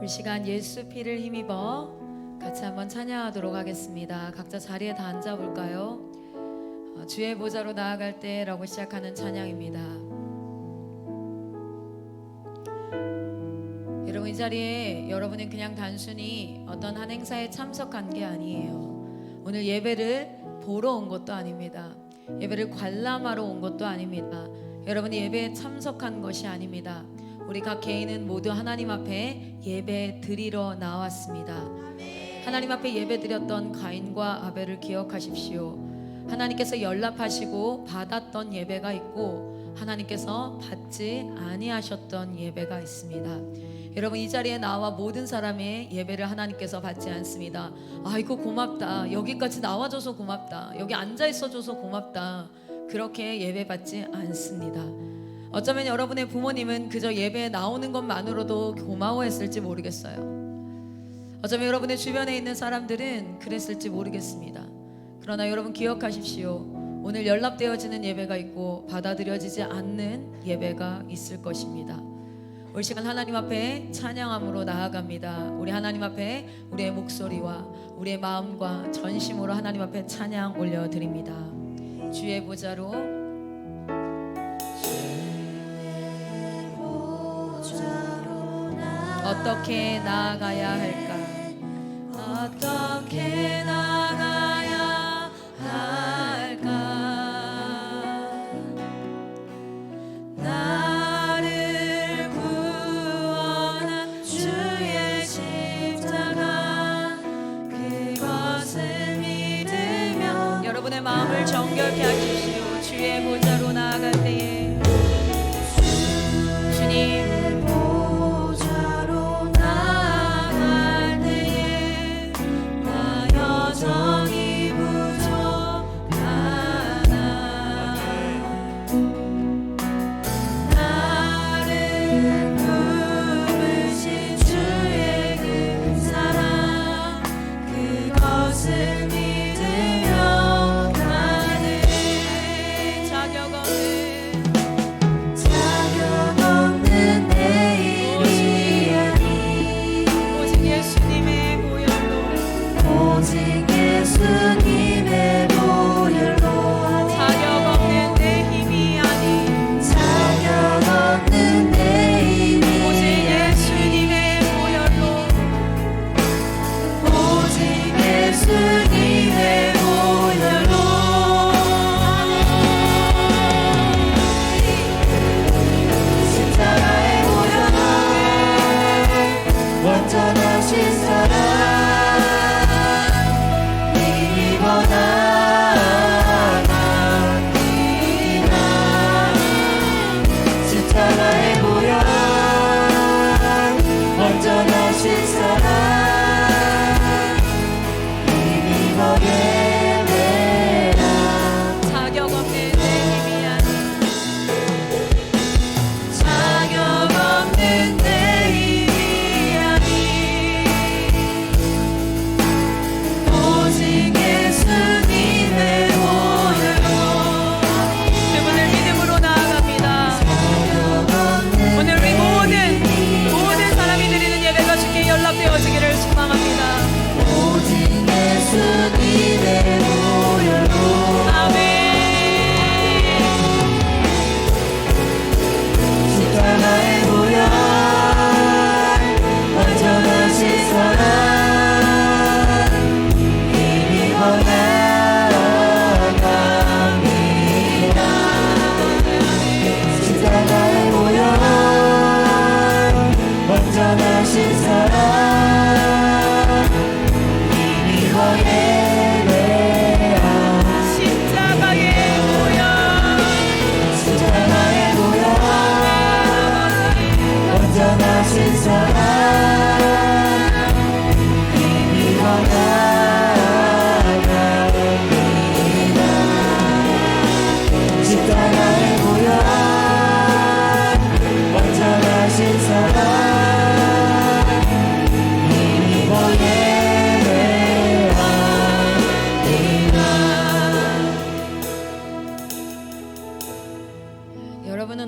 이 시간 예수 피를 힘입어 같이 한번 찬양하도록 하겠습니다. 각자 자리에 다 앉아볼까요? 주의 보좌로 나아갈 때라고 시작하는 찬양입니다. 여러분, 이 자리에 여러분은 그냥 단순히 어떤 한 행사에 참석한 게 아니에요. 오늘 예배를 보러 온 것도 아닙니다. 예배를 관람하러 온 것도 아닙니다. 여러분이 예배에 참석한 것이 아닙니다. 우리 각 개인은 모두 하나님 앞에 예배 드리러 나왔습니다. 하나님 앞에 예배 드렸던 가인과 아벨을 기억하십시오. 하나님께서 연락하시고 받았던 예배가 있고 하나님께서 받지 아니하셨던 예배가 있습니다. 여러분, 이 자리에 나와 모든 사람의 예배를 하나님께서 받지 않습니다. 아이고 고맙다, 여기까지 나와줘서 고맙다, 여기 앉아있어줘서 고맙다, 그렇게 예배 받지 않습니다. 어쩌면 여러분의 부모님은 그저 예배에 나오는 것만으로도 고마워했을지 모르겠어요. 어쩌면 여러분의 주변에 있는 사람들은 그랬을지 모르겠습니다. 그러나 여러분 기억하십시오. 오늘 연락되어지는 예배가 있고 받아들여지지 않는 예배가 있을 것입니다. 올 시간 하나님 앞에 찬양함으로 나아갑니다. 우리 하나님 앞에 우리의 목소리와 우리의 마음과 전심으로 하나님 앞에 찬양 올려드립니다. 주의 보좌로 어떻게 나아가야 할까? 어떻게 나아가야 할까? 나를 구원한 주의 십자가, 그것을 믿으며 여러분의 마음을 정결케 하십시오. 주의 보좌로 나아갈 때에 주님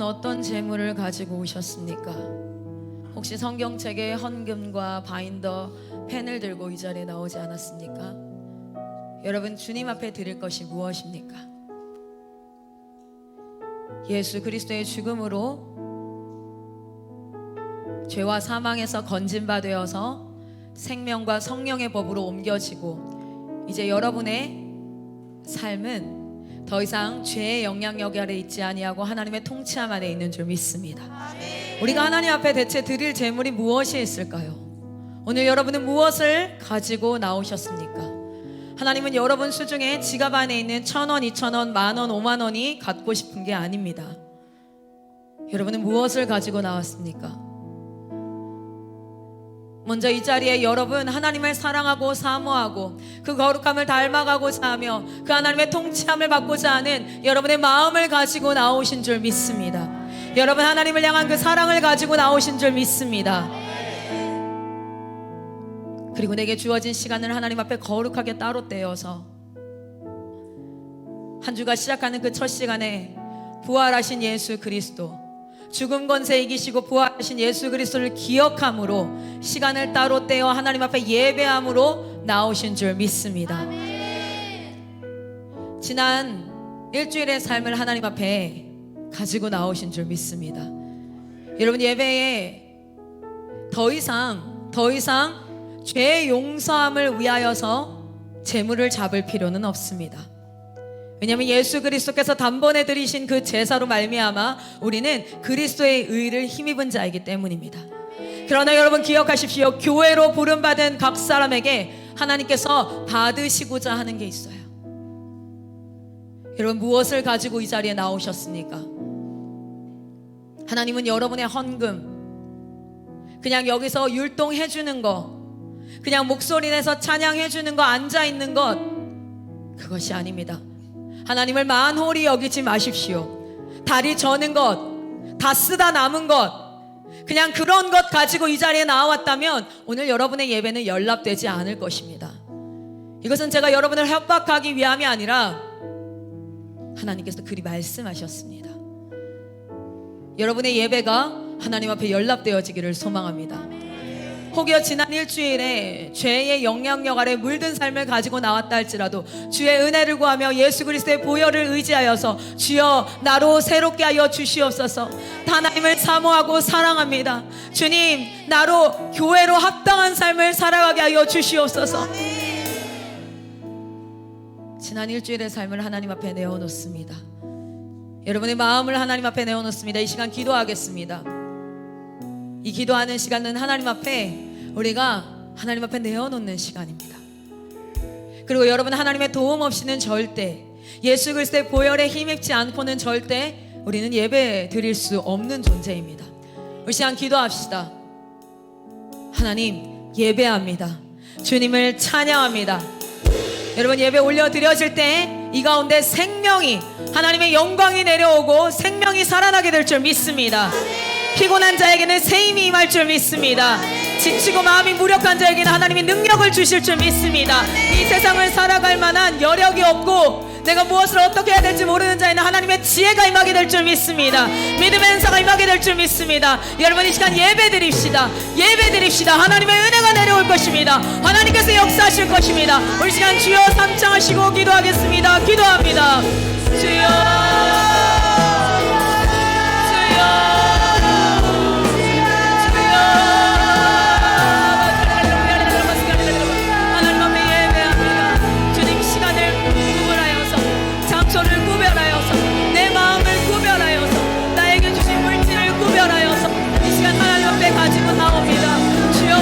어떤 재물을 가지고 오셨습니까? 혹시 성경책에 헌금과 바인더, 펜을 들고 이 자리에 나오지 않았습니까? 여러분, 주님 앞에 드릴 것이 무엇입니까? 예수 그리스도의 죽음으로 죄와 사망에서 건진바 되어서 생명과 성령의 법으로 옮겨지고 이제 여러분의 삶은 더 이상 죄의 영향력 아래 있지 아니하고 하나님의 통치함 안에 있는 줄 믿습니다. 우리가 하나님 앞에 대체 드릴 재물이 무엇이 있을까요? 오늘 여러분은 무엇을 가지고 나오셨습니까? 하나님은 여러분 수중에 지갑 안에 있는 1,000원, 2,000원, 10,000원, 50,000원이 갖고 싶은 게 아닙니다. 여러분은 무엇을 가지고 나왔습니까? 먼저 이 자리에 여러분 하나님을 사랑하고 사모하고 그 거룩함을 닮아가고자 하며 그 하나님의 통치함을 받고자 하는 여러분의 마음을 가지고 나오신 줄 믿습니다. 여러분 하나님을 향한 그 사랑을 가지고 나오신 줄 믿습니다. 그리고 내게 주어진 시간을 하나님 앞에 거룩하게 따로 떼어서 한 주가 시작하는 그 첫 시간에 부활하신 예수 그리스도, 죽음 권세 이기시고 부활하신 예수 그리스도를 기억함으로 시간을 따로 떼어 하나님 앞에 예배함으로 나오신 줄 믿습니다. 지난 일주일의 삶을 하나님 앞에 가지고 나오신 줄 믿습니다. 여러분, 예배에 더 이상 죄의 용서함을 위하여서 재물을 잡을 필요는 없습니다. 왜냐하면 예수 그리스도께서 단번에 드리신 그 제사로 말미암아 우리는 그리스도의 의를 힘입은 자이기 때문입니다. 그러나 여러분 기억하십시오. 교회로 부름받은 각 사람에게 하나님께서 받으시고자 하는 게 있어요. 여러분, 무엇을 가지고 이 자리에 나오셨습니까? 하나님은 여러분의 헌금, 그냥 여기서 율동해주는 거, 그냥 목소리 내서 찬양해주는 거, 앉아있는 것, 그것이 아닙니다. 하나님을 만홀히 여기지 마십시오. 다리 저는 것, 다 쓰다 남은 것, 그냥 그런 것 가지고 이 자리에 나왔다면 오늘 여러분의 예배는 연락되지 않을 것입니다. 이것은 제가 여러분을 협박하기 위함이 아니라 하나님께서 그리 말씀하셨습니다. 여러분의 예배가 하나님 앞에 연락되어지기를 소망합니다. 혹여 지난 일주일에 죄의 영향력 아래 물든 삶을 가지고 나왔다 할지라도 주의 은혜를 구하며 예수 그리스도의 보혈을 의지하여서 주여 나로 새롭게 하여 주시옵소서. 하나님을 사모하고 사랑합니다. 주님, 나로 교회로 합당한 삶을 살아가게 하여 주시옵소서. 지난 일주일의 삶을 하나님 앞에 내어놓습니다. 여러분의 마음을 하나님 앞에 내어놓습니다. 이 시간 기도하겠습니다. 이 기도하는 시간은 하나님 앞에 우리가 하나님 앞에 내어놓는 시간입니다. 그리고 여러분, 하나님의 도움 없이는 절대, 예수 그리스도의 보혈에 힘입지 않고는 절대 우리는 예배 드릴 수 없는 존재입니다. 우리 시간 기도합시다. 하나님, 예배합니다. 주님을 찬양합니다. 여러분, 예배 올려드려질 때 이 가운데 생명이, 하나님의 영광이 내려오고 생명이 살아나게 될 줄 믿습니다. 피곤한 자에게는 새 힘이 임할 줄 믿습니다. 지치고 마음이 무력한 자에게는 하나님이 능력을 주실 줄 믿습니다. 이 세상을 살아갈 만한 여력이 없고 내가 무엇을 어떻게 해야 될지 모르는 자에는 하나님의 지혜가 임하게 될 줄 믿습니다. 믿음의 은사가 임하게 될 줄 믿습니다. 여러분, 이 시간 예배 드립시다. 예배 드립시다. 하나님의 은혜가 내려올 것입니다. 하나님께서 역사하실 것입니다. 우리 시간 주여 삼창하시고 기도하겠습니다. 기도합니다. 주여,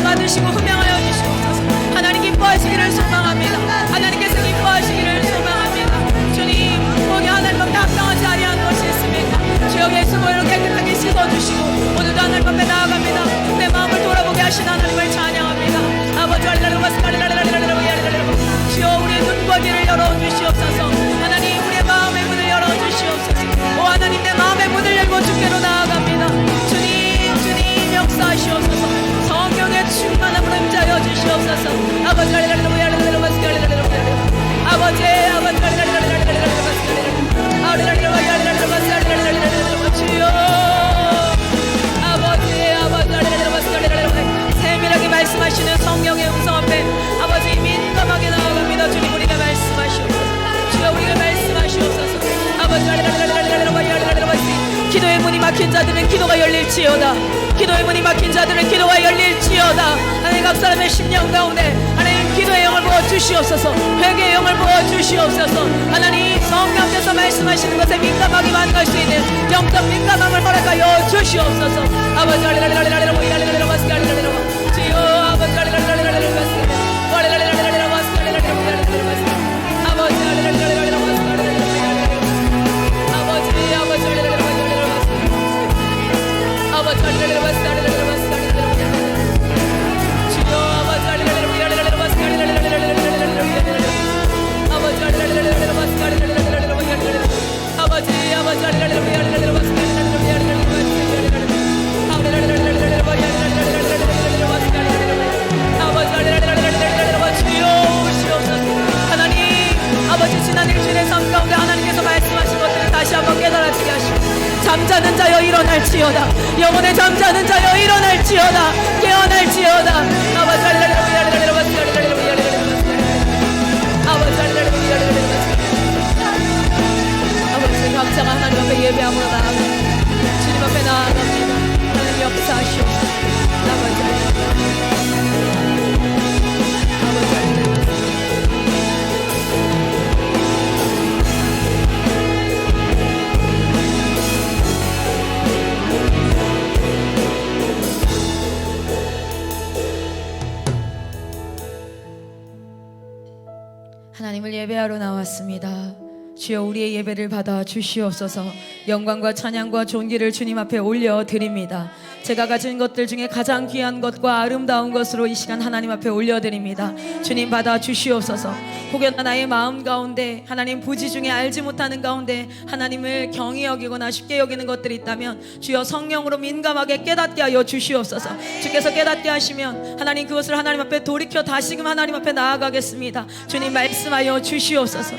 받으시고 흠양하여 주시옵소서. 하나님 기뻐하시기를 소망합니다. 하나님께서 기뻐하시기를 소망합니다. 주님, 거기 하나님 앞에 합당하지 아니한 것이 있습니까? 주여, 예수 보혈로 깨끗하게 씻어주시고 오늘도 하나님 앞에 나아갑니다. 내 마음을 돌아보게 하신 하나님을 찬양합니다. 아버지, 주여, 우리의 눈과 귀를 열어주시옵소서. 하나님, 우리의 마음의 문을 열어주시옵소서. 오 하나님, 내 마음의 문을 열고 주께로 나아갑니다. 주님 역사하시옵소서. 성령의 충만함을 임자여 주시옵소서. 아버지, 자들은 기도가 열릴지어다. 기도의 문이 막힌 자들은 기도가 열릴지어다. 하나님 각 사람의 심령 가운데 하나님 기도의 영을 부어 주시옵소서. 회개의 영을 부어 주시옵소서. 하나님 성령께서 말씀하시는 것에 민감하게 만날 수 있는 영적 민감함을 허락하여 주시옵소서. 아버지 주여 아버지 아버지 지난 일주일의 삶 가운데 하나님께서 말씀하신 것들을 다시 한번 깨달아지게 하시고 잠자는 자여 일어날지어다. 영혼의 잠자는 자여 일어날지어다. 깨어날지어다. 아버지 아버지 감사가 하나님 앞에 예배함으로 나아갑니다. 주님 앞에 나아갑니다. 하나님 역사하시옵소서. 하나님을 예배하러 나왔습니다. 주여 우리의 예배를 받아 주시옵소서. 영광과 찬양과 존귀를 주님 앞에 올려드립니다. 제가 가진 것들 중에 가장 귀한 것과 아름다운 것으로 이 시간 하나님 앞에 올려드립니다. 주님 받아 주시옵소서. 혹여나 나의 마음 가운데 하나님 부지 중에 알지 못하는 가운데 하나님을 경히 여기거나 쉽게 여기는 것들이 있다면 주여 성령으로 민감하게 깨닫게 하여 주시옵소서. 주께서 깨닫게 하시면 하나님 그것을 하나님 앞에 돌이켜 다시금 하나님 앞에 나아가겠습니다. 주님 말씀하여 주시옵소서.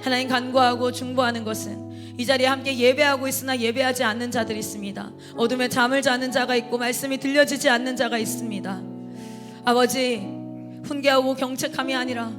하나님 간구하고 중보하는 것은 이 자리에 함께 예배하고 있으나 예배하지 않는 자들이 있습니다. 어둠에 잠을 자는 자가 있고 말씀이 들려지지 않는 자가 있습니다. 아버지 훈계하고 경책함이 아니라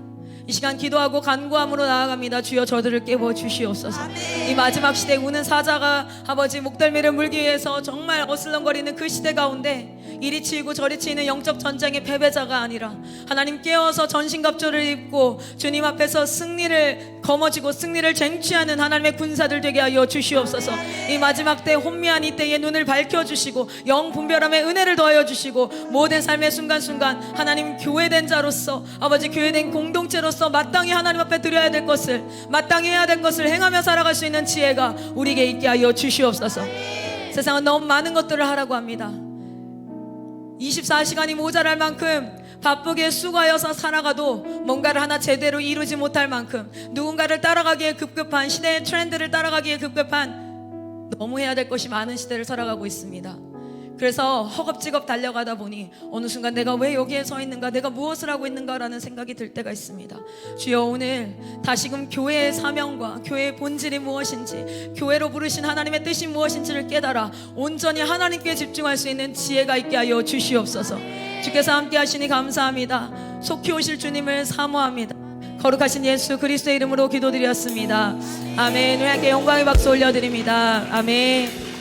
이 시간 기도하고 간구함으로 나아갑니다. 주여 저들을 깨워 주시옵소서. 이 마지막 시대 우는 사자가 아버지 목덜미를 물기 위해서 정말 어슬렁거리는 그 시대 가운데 이리 치이고 저리 치이는 영적 전쟁의 패배자가 아니라 하나님 깨어서 전신갑주를 입고 주님 앞에서 승리를 거머쥐고 승리를 쟁취하는 하나님의 군사들 되게 하여 주시옵소서. 이 마지막 때 혼미한 이때에 눈을 밝혀주시고 영분별함의 은혜를 더하여 주시고 모든 삶의 순간순간 하나님 교회된 자로서 아버지 교회된 공동체로서 마땅히 하나님 앞에 드려야 될 것을 마땅히 해야 될 것을 행하며 살아갈 수 있는 지혜가 우리에게 있게 하여 주시옵소서. 세상은 너무 많은 것들을 하라고 합니다. 24시간이 모자랄 만큼 바쁘게 수고하여서 살아가도 뭔가를 하나 제대로 이루지 못할 만큼 누군가를 따라가기에 급급한 시대의 트렌드를 따라가기에 급급한 너무 해야 될 것이 많은 시대를 살아가고 있습니다. 그래서 허겁지겁 달려가다 보니 어느 순간 내가 왜 여기에 서 있는가, 내가 무엇을 하고 있는가라는 생각이 들 때가 있습니다. 주여 오늘 다시금 교회의 사명과 교회의 본질이 무엇인지, 교회로 부르신 하나님의 뜻이 무엇인지를 깨달아 온전히 하나님께 집중할 수 있는 지혜가 있게 하여 주시옵소서. 주께서 함께 하시니 감사합니다. 속히 오실 주님을 사모합니다. 거룩하신 예수 그리스도의 이름으로 기도드렸습니다. 아멘. 우리 함께 영광의 박수 올려드립니다. 아멘.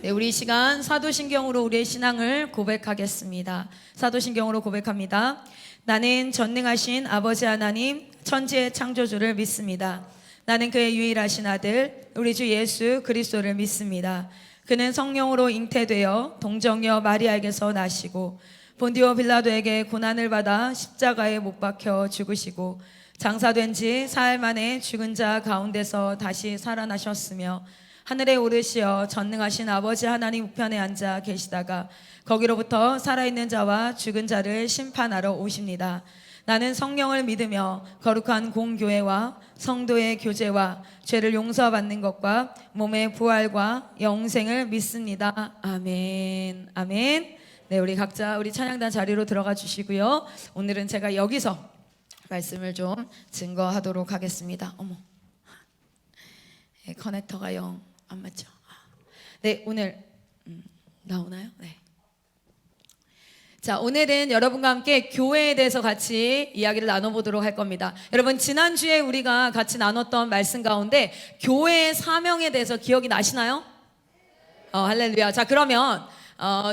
네, 우리 이 시간 사도신경으로 우리의 신앙을 고백하겠습니다. 사도신경으로 고백합니다. 나는 전능하신 아버지 하나님 천지의 창조주를 믿습니다. 나는 그의 유일하신 아들 우리 주 예수 그리스도를 믿습니다. 그는 성령으로 잉태되어 동정녀 마리아에게서 나시고 본디오 빌라도에게 고난을 받아 십자가에 못 박혀 죽으시고 장사된 지 사흘 만에 죽은 자 가운데서 다시 살아나셨으며 하늘에 오르시어 전능하신 아버지 하나님 우편에 앉아 계시다가 거기로부터 살아있는 자와 죽은 자를 심판하러 오십니다. 나는 성령을 믿으며 거룩한 공교회와 성도의 교제와 죄를 용서받는 것과 몸의 부활과 영생을 믿습니다. 아멘. 아멘. 네, 우리 각자 우리 찬양단 자리로 들어가 주시고요. 오늘은 제가 여기서 말씀을 좀 증거하도록 하겠습니다. 어머, 네, 커넥터가 영 안 맞죠? 네, 오늘 나오나요? 네. 자, 오늘은 여러분과 함께 교회에 대해서 같이 이야기를 나눠보도록 할 겁니다. 여러분, 지난주에 우리가 같이 나눴던 말씀 가운데 교회의 사명에 대해서 기억이 나시나요? 할렐루야. 자, 그러면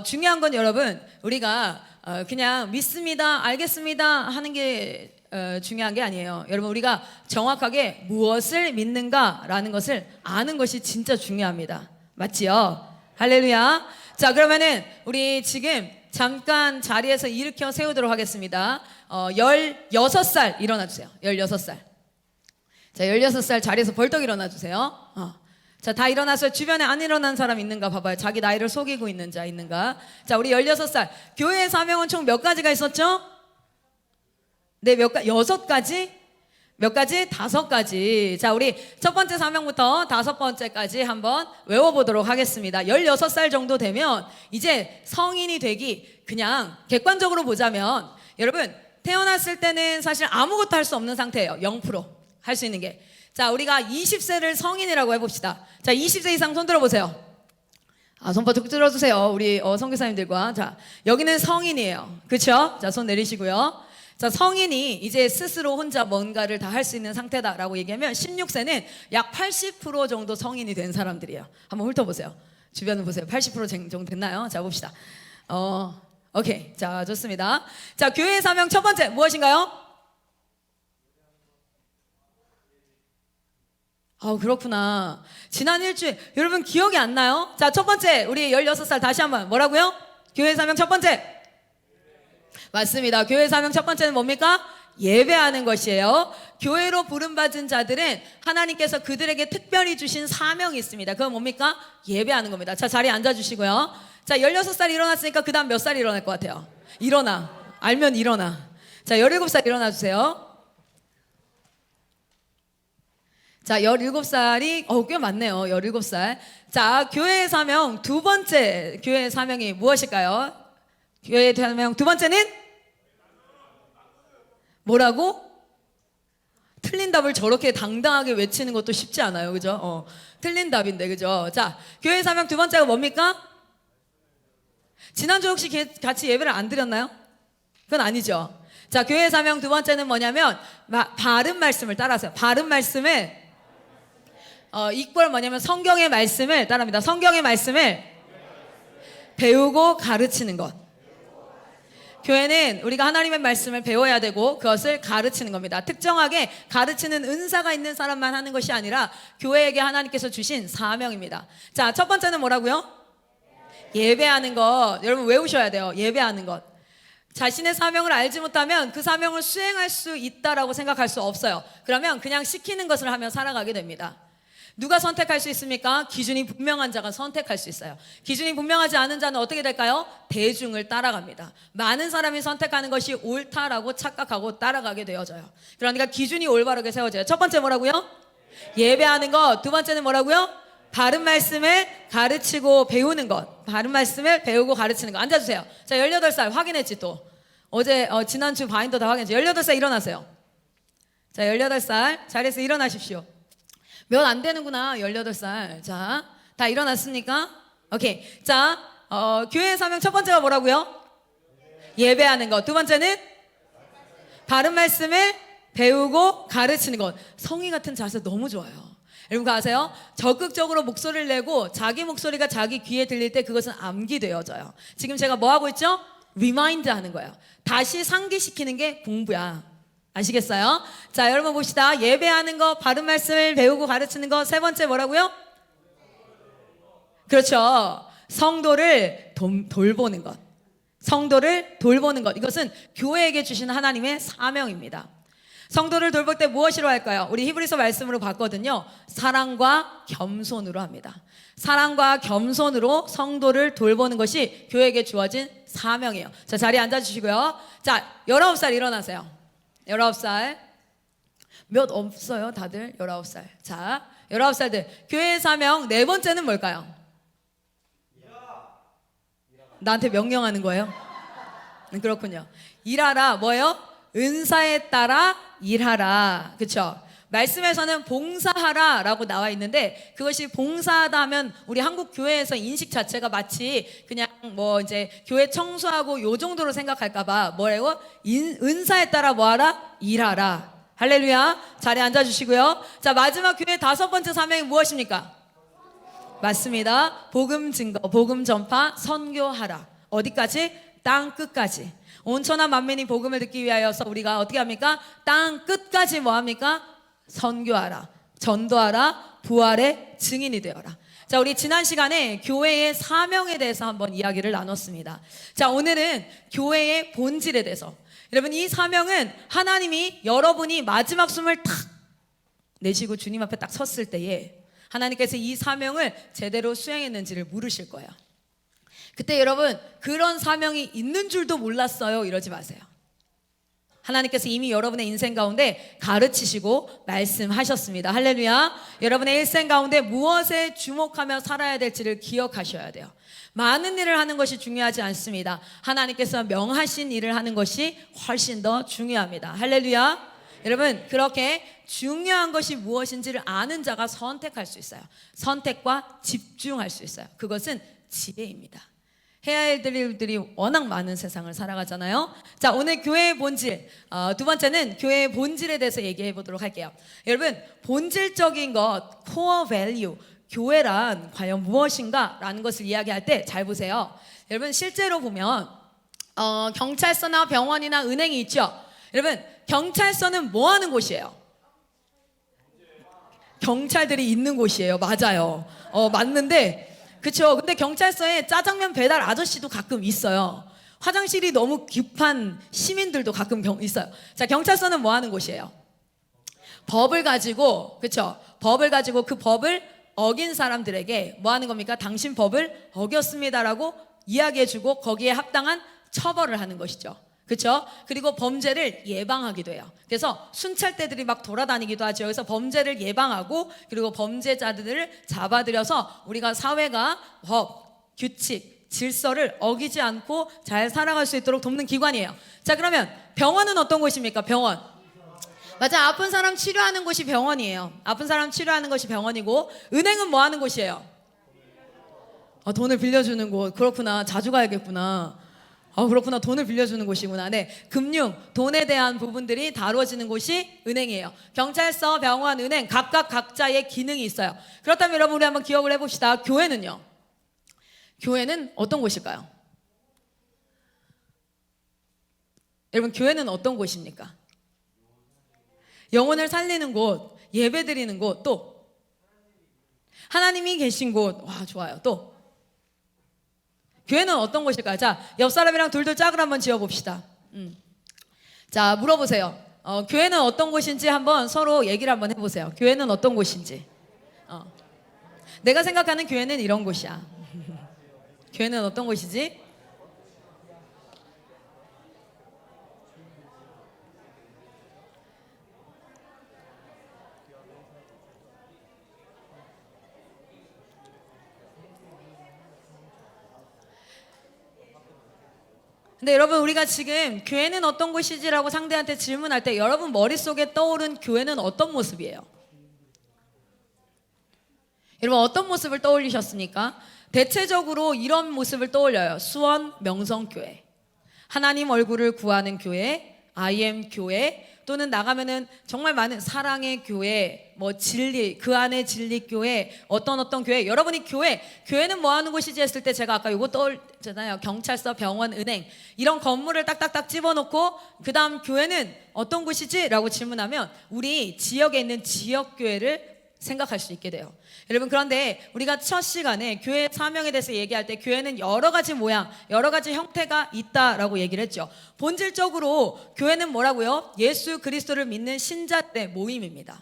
중요한 건 여러분, 우리가 그냥 믿습니다, 알겠습니다 하는 게 중요한 게 아니에요. 여러분, 우리가 정확하게 무엇을 믿는가라는 것을 아는 것이 진짜 중요합니다. 맞지요? 할렐루야. 자, 그러면은 우리 지금 잠깐 자리에서 일으켜 세우도록 하겠습니다. 16살 일어나 주세요. 16살. 자, 16살 자리에서 벌떡 일어나 주세요. 자, 다 일어나서 주변에 안 일어난 사람 있는가 봐봐요. 자기 나이를 속이고 있는 자 있는가? 자, 우리 16살. 교회의 사명은 총 몇 가지가 있었죠? 네, 6가지? 몇 가지? 5가지. 자, 우리 첫 번째 사명부터 5번째까지 한번 외워보도록 하겠습니다. 16살 정도 되면 이제 성인이 되기, 그냥 객관적으로 보자면 여러분, 태어났을 때는 사실 아무것도 할 수 없는 상태예요. 0% 할 수 있는 게. 자, 우리가 20세를 성인이라고 해봅시다. 자, 20세 이상 손 들어보세요. 손 바짝 들어주세요. 우리 선교사님들과. 자, 여기는 성인이에요. 그렇죠? 자, 손 내리시고요. 자, 성인이 이제 스스로 혼자 뭔가를 다 할 수 있는 상태다라고 얘기하면 16세는 약 80% 정도 성인이 된 사람들이에요. 한번 훑어보세요. 주변을 보세요. 80% 정도 됐나요? 자, 봅시다. 오케이. 자, 좋습니다. 자, 교회의 사명 첫 번째 무엇인가요? 그렇구나. 지난 일주일 여러분 기억이 안 나요? 자, 첫 번째 우리 16살 다시 한번 뭐라고요? 교회의 사명 첫 번째. 맞습니다. 교회 사명 첫 번째는 뭡니까? 예배하는 것이에요. 교회로 부름받은 자들은 하나님께서 그들에게 특별히 주신 사명이 있습니다. 그건 뭡니까? 예배하는 겁니다. 자, 자리에 앉아주시고요. 자, 16살 일어났으니까 그 다음 몇 살 일어날 것 같아요? 일어나. 알면 일어나. 자, 17살 일어나 주세요. 자, 17살이 꽤 많네요. 17살. 자, 교회의 사명 두 번째 교회의 사명이 무엇일까요? 교회의 사명 두 번째는 뭐라고? 틀린 답을 저렇게 당당하게 외치는 것도 쉽지 않아요. 그죠? 틀린 답인데, 그죠? 자, 교회 사명 두 번째가 뭡니까? 지난주 혹시 같이 예배를 안 드렸나요? 그건 아니죠. 자, 교회 사명 두 번째는 뭐냐면, 바른 말씀을 따라하세요. 바른 말씀을, 이꼴 뭐냐면 성경의 말씀을 따라합니다. 성경의 말씀을 배우고 가르치는 것. 교회는 우리가 하나님의 말씀을 배워야 되고 그것을 가르치는 겁니다. 특정하게 가르치는 은사가 있는 사람만 하는 것이 아니라 교회에게 하나님께서 주신 사명입니다. 자, 첫 번째는 뭐라고요? 예배하는 것. 여러분 외우셔야 돼요. 예배하는 것. 자신의 사명을 알지 못하면 그 사명을 수행할 수 있다라고 생각할 수 없어요. 그러면 그냥 시키는 것을 하며 살아가게 됩니다. 누가 선택할 수 있습니까? 기준이 분명한 자가 선택할 수 있어요. 기준이 분명하지 않은 자는 어떻게 될까요? 대중을 따라갑니다. 많은 사람이 선택하는 것이 옳다라고 착각하고 따라가게 되어져요. 그러니까 기준이 올바르게 세워져요. 첫 번째 뭐라고요? 예배하는 것. 두 번째는 뭐라고요? 바른 말씀을 가르치고 배우는 것. 바른 말씀을 배우고 가르치는 것. 앉아주세요. 자, 18살 확인했지 또. 어제 지난주 바인더 다 확인했지. 18살 일어나세요. 자, 18살 자리에서 일어나십시오. 몇 안 되는구나. 18살. 자, 다 일어났습니까? 오케이. 자, 교회의 사명 첫 번째가 뭐라고요? 예배하는 것. 두 번째는 바른 말씀을 배우고 가르치는 것. 성의 같은 자세 너무 좋아요. 여러분 아세요? 적극적으로 목소리를 내고 자기 목소리가 자기 귀에 들릴 때 그것은 암기되어져요. 지금 제가 뭐 하고 있죠? 리마인드 하는 거예요. 다시 상기시키는 게 공부야. 아시겠어요? 자, 여러분 봅시다. 예배하는 거, 바른 말씀을 배우고 가르치는 거. 세 번째 뭐라고요? 그렇죠. 성도를 돌보는 것. 성도를 돌보는 것. 이것은 교회에게 주신 하나님의 사명입니다. 성도를 돌볼 때 무엇으로 할까요? 우리 히브리서 말씀으로 봤거든요. 사랑과 겸손으로 합니다. 사랑과 겸손으로 성도를 돌보는 것이 교회에게 주어진 사명이에요. 자, 자리에 앉아주시고요. 자, 19살 일어나세요. 19살. 몇 없어요, 다들? 19살. 자, 19살들. 교회의 사명 네 번째는 뭘까요? 나한테 명령하는 거예요? 그렇군요. 일하라. 뭐예요? 은사에 따라 일하라. 그렇죠? 말씀에서는 봉사하라 라고 나와 있는데 그것이 봉사하다 하면 우리 한국 교회에서 인식 자체가 마치 그냥 뭐 이제 교회 청소하고 요 정도로 생각할까봐 뭐래요? 은사에 따라 뭐하라? 일하라. 할렐루야. 자리에 앉아주시고요. 자, 마지막 교회 5번째 사명이 무엇입니까? 맞습니다. 복음 증거, 복음 전파, 선교하라. 어디까지? 땅 끝까지. 온 천하 만민이 복음을 듣기 위하여서 우리가 어떻게 합니까? 땅 끝까지 뭐 합니까? 선교하라, 전도하라, 부활의 증인이 되어라. 자, 우리 지난 시간에 교회의 사명에 대해서 한번 이야기를 나눴습니다. 자, 오늘은 교회의 본질에 대해서. 여러분, 이 사명은 하나님이 여러분이 마지막 숨을 탁 내쉬고 주님 앞에 딱 섰을 때에 하나님께서 이 사명을 제대로 수행했는지를 물으실 거예요. 그때 여러분, 그런 사명이 있는 줄도 몰랐어요, 이러지 마세요. 하나님께서 이미 여러분의 인생 가운데 가르치시고 말씀하셨습니다. 할렐루야. 여러분의 일생 가운데 무엇에 주목하며 살아야 될지를 기억하셔야 돼요. 많은 일을 하는 것이 중요하지 않습니다. 하나님께서 명하신 일을 하는 것이 훨씬 더 중요합니다. 할렐루야. 여러분, 그렇게 중요한 것이 무엇인지를 아는 자가 선택할 수 있어요. 선택과 집중할 수 있어요. 그것은 지혜입니다. 해야 할 일들이 워낙 많은 세상을 살아가잖아요. 자, 오늘 교회의 본질, 두 번째는 교회의 본질에 대해서 얘기해 보도록 할게요. 여러분, 본질적인 것, core value, 교회란 과연 무엇인가? 라는 것을 이야기할 때 잘 보세요. 여러분, 실제로 보면 경찰서나 병원이나 은행이 있죠. 여러분, 경찰서는 뭐 하는 곳이에요? 경찰들이 있는 곳이에요. 맞아요. 맞는데, 그쵸. 근데 경찰서에 짜장면 배달 아저씨도 가끔 있어요. 화장실이 너무 급한 시민들도 가끔 있어요. 자, 경찰서는 뭐 하는 곳이에요? 법을 가지고, 그쵸. 법을 가지고 그 법을 어긴 사람들에게 뭐 하는 겁니까? 당신 법을 어겼습니다라고 이야기해주고 거기에 합당한 처벌을 하는 것이죠. 그렇죠? 그리고 범죄를 예방하기도 해요. 그래서 순찰대들이 막 돌아다니기도 하죠. 그래서 범죄를 예방하고 그리고 범죄자들을 잡아들여서 우리가 사회가 법, 규칙, 질서를 어기지 않고 잘 살아갈 수 있도록 돕는 기관이에요. 자, 그러면 병원은 어떤 곳입니까? 병원. 맞아, 아픈 사람 치료하는 곳이 병원이에요. 아픈 사람 치료하는 것이 병원이고, 은행은 뭐 하는 곳이에요? 돈을 빌려주는 곳. 그렇구나. 자주 가야겠구나. 그렇구나. 돈을 빌려주는 곳이구나. 네, 금융, 돈에 대한 부분들이 다루어지는 곳이 은행이에요. 경찰서, 병원, 은행 각각 각자의 기능이 있어요. 그렇다면 여러분, 우리 한번 기억을 해봅시다. 교회는요? 교회는 어떤 곳일까요? 여러분, 교회는 어떤 곳입니까? 영혼을 살리는 곳, 예배 드리는 곳, 또 하나님이 계신 곳. 와, 좋아요. 또 교회는 어떤 곳일까요? 자, 옆 사람이랑 둘둘 짝을 한번 지어봅시다. 자, 물어보세요. 교회는 어떤 곳인지 한번 서로 얘기를 한번 해보세요. 교회는 어떤 곳인지. 내가 생각하는 교회는 이런 곳이야. 교회는 어떤 곳이지? 근데 여러분, 우리가 지금 교회는 어떤 곳이지라고 상대한테 질문할 때 여러분 머릿속에 떠오른 교회는 어떤 모습이에요? 여러분, 어떤 모습을 떠올리셨습니까? 대체적으로 이런 모습을 떠올려요. 수원 명성교회, 하나님 얼굴을 구하는 교회, IM 교회, 또는 나가면은 정말 많은 사랑의 교회, 뭐 진리, 그 안에 진리 교회, 어떤 교회. 여러분이 교회는 뭐 하는 곳이지 했을 때 제가 아까 요거 떠올렸잖아요. 경찰서, 병원, 은행, 이런 건물을 딱딱딱 집어넣고 그 다음 교회는 어떤 곳이지? 라고 질문하면 우리 지역에 있는 지역교회를 생각할 수 있게 돼요. 여러분, 그런데 우리가 첫 시간에 교회 사명에 대해서 얘기할 때 교회는 여러 가지 모양, 여러 가지 형태가 있다라고 얘기를 했죠. 본질적으로 교회는 뭐라고요? 예수 그리스도를 믿는 신자들의 모임입니다.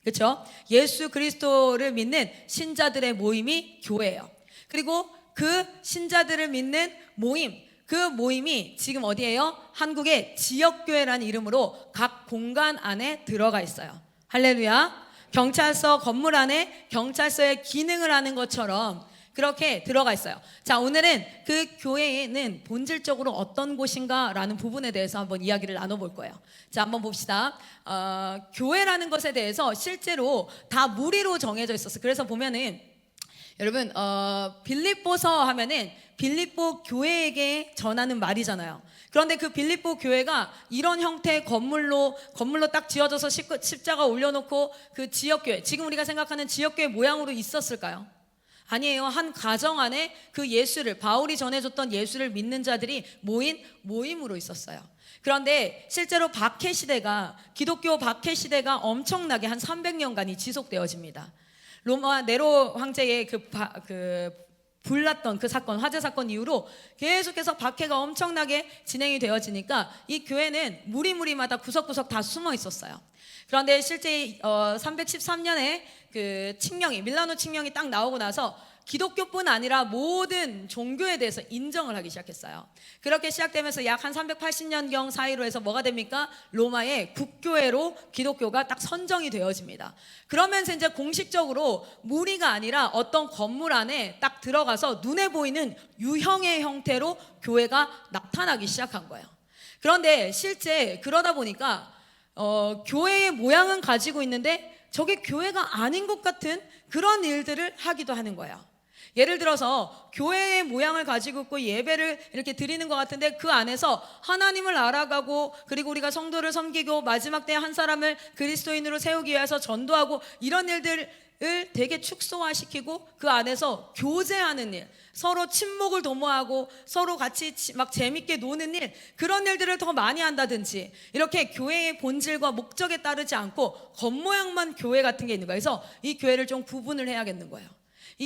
그렇죠? 예수 그리스도를 믿는 신자들의 모임이 교회예요. 그리고 그 신자들을 믿는 모임, 그 모임이 지금 어디예요? 한국의 지역교회라는 이름으로 각 공간 안에 들어가 있어요. 할렐루야. 경찰서 건물 안에 경찰서의 기능을 하는 것처럼 그렇게 들어가 있어요. 자, 오늘은 그 교회는 본질적으로 어떤 곳인가라는 부분에 대해서 한번 이야기를 나눠볼 거예요. 자, 한번 봅시다. 교회라는 것에 대해서 실제로 다 무리로 정해져 있었어요. 그래서 보면은 여러분, 빌립보서 하면은 빌립보 교회에게 전하는 말이잖아요. 그런데 그 빌립보 교회가 이런 형태의 건물로 딱 지어져서 십자가 올려놓고 그 지역교회, 지금 우리가 생각하는 지역교회 모양으로 있었을까요? 아니에요. 한 가정 안에 그 예수를, 바울이 전해줬던 예수를 믿는 자들이 모인 모임으로 있었어요. 그런데 실제로 박해 시대가, 기독교 박해 시대가 엄청나게 한 300년간이 지속되어집니다. 로마 네로 황제의 불났던 그 사건, 화재 사건 이후로 계속해서 박해가 엄청나게 진행이 되어지니까 이 교회는 무리무리마다 구석구석 다 숨어 있었어요. 그런데 실제 313년에 그 칙령이, 밀라노 칙령이 딱 나오고 나서 기독교뿐 아니라 모든 종교에 대해서 인정을 하기 시작했어요. 그렇게 시작되면서 약 한 380년경 사이로 해서 뭐가 됩니까? 로마의 국교회로 기독교가 딱 선정이 되어집니다. 그러면서 이제 공식적으로 무리가 아니라 어떤 건물 안에 딱 들어가서 눈에 보이는 유형의 형태로 교회가 나타나기 시작한 거예요. 그런데 실제 그러다 보니까 교회의 모양은 가지고 있는데 저게 교회가 아닌 것 같은 그런 일들을 하기도 하는 거예요. 예를 들어서 교회의 모양을 가지고 있고 예배를 이렇게 드리는 것 같은데 그 안에서 하나님을 알아가고, 그리고 우리가 성도를 섬기고 마지막 때 한 사람을 그리스도인으로 세우기 위해서 전도하고, 이런 일들을 되게 축소화시키고 그 안에서 교제하는 일, 서로 친목을 도모하고 서로 같이 막 재밌게 노는 일, 그런 일들을 더 많이 한다든지, 이렇게 교회의 본질과 목적에 따르지 않고 겉모양만 교회 같은 게 있는 거예요. 그래서 이 교회를 좀 구분을 해야겠는 거예요.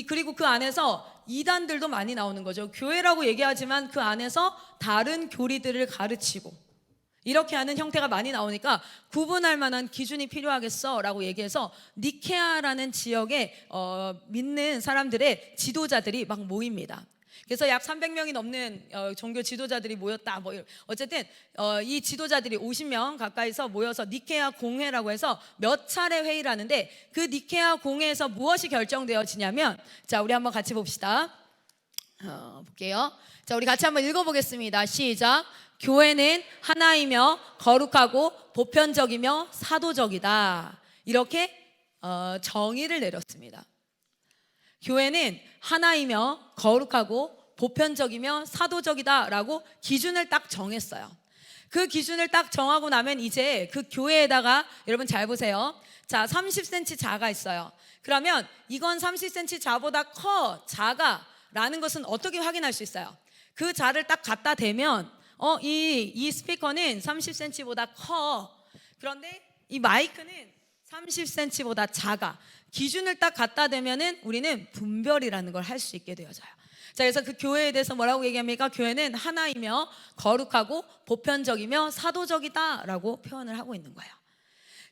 그리고 그 안에서 이단들도 많이 나오는 거죠. 교회라고 얘기하지만 그 안에서 다른 교리들을 가르치고 이렇게 하는 형태가 많이 나오니까 구분할 만한 기준이 필요하겠어 라고 얘기해서 니케아라는 지역에 믿는 사람들의 지도자들이 막 모입니다. 그래서 약 300명이 넘는 종교 지도자들이 모였다. 어쨌든 이 지도자들이 50명 가까이서 모여서 니케아 공회라고 해서 몇 차례 회의를 하는데, 그 니케아 공회에서 무엇이 결정되어지냐면, 자, 우리 한번 같이 봅시다. 볼게요. 자, 우리 같이 한번 읽어보겠습니다. 시작. 교회는 하나이며 거룩하고 보편적이며 사도적이다. 이렇게 정의를 내렸습니다. 교회는 하나이며 거룩하고 보편적이며 사도적이다 라고 기준을 딱 정했어요. 그 기준을 딱 정하고 나면 이제 그 교회에다가, 여러분 잘 보세요. 자, 30cm 자가 있어요. 그러면 이건 30cm 자보다 커, 작아 라는 것은 어떻게 확인할 수 있어요? 그 자를 딱 갖다 대면 이 스피커는 30cm보다 커. 그런데 이 마이크는 30cm보다 작아. 기준을 딱 갖다 대면은 우리는 분별이라는 걸 할 수 있게 되어져요. 자, 그래서 그 교회에 대해서 뭐라고 얘기합니까? 교회는 하나이며 거룩하고 보편적이며 사도적이다라고 표현을 하고 있는 거예요.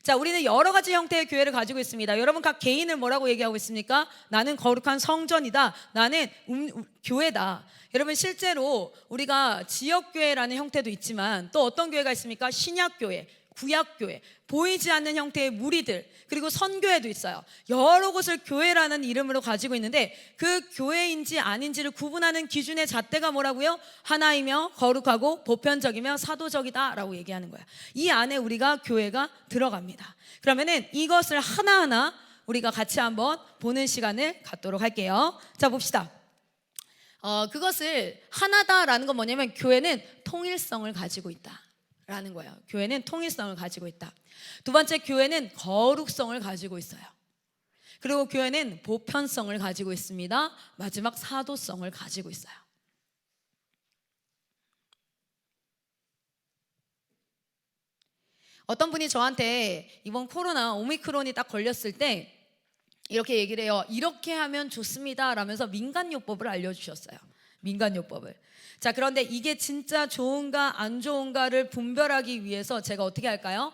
자, 우리는 여러 가지 형태의 교회를 가지고 있습니다. 여러분 각 개인을 뭐라고 얘기하고 있습니까? 나는 거룩한 성전이다. 나는 교회다. 여러분 실제로 우리가 지역교회라는 형태도 있지만 또 어떤 교회가 있습니까? 신약교회, 구약교회, 보이지 않는 형태의 무리들, 그리고 선교회도 있어요. 여러 곳을 교회라는 이름으로 가지고 있는데 그 교회인지 아닌지를 구분하는 기준의 잣대가 뭐라고요? 하나이며 거룩하고 보편적이며 사도적이다 라고 얘기하는 거예요. 이 안에 우리가 교회가 들어갑니다. 그러면은 이것을 하나하나 우리가 같이 한번 보는 시간을 갖도록 할게요. 자, 봅시다. 그것을 하나다라는 건 뭐냐면 교회는 통일성을 가지고 있다 라는 거예요. 교회는 통일성을 가지고 있다. 두 번째, 교회는 거룩성을 가지고 있어요. 그리고 교회는 보편성을 가지고 있습니다. 마지막, 사도성을 가지고 있어요. 어떤 분이 저한테 이번 코로나 오미크론이 딱 걸렸을 때 이렇게 얘기를 해요. 이렇게 하면 좋습니다 라면서 민간요법을 알려주셨어요. 민간요법을. 자, 그런데 이게 진짜 좋은가 안 좋은가를 분별하기 위해서 제가 어떻게 할까요?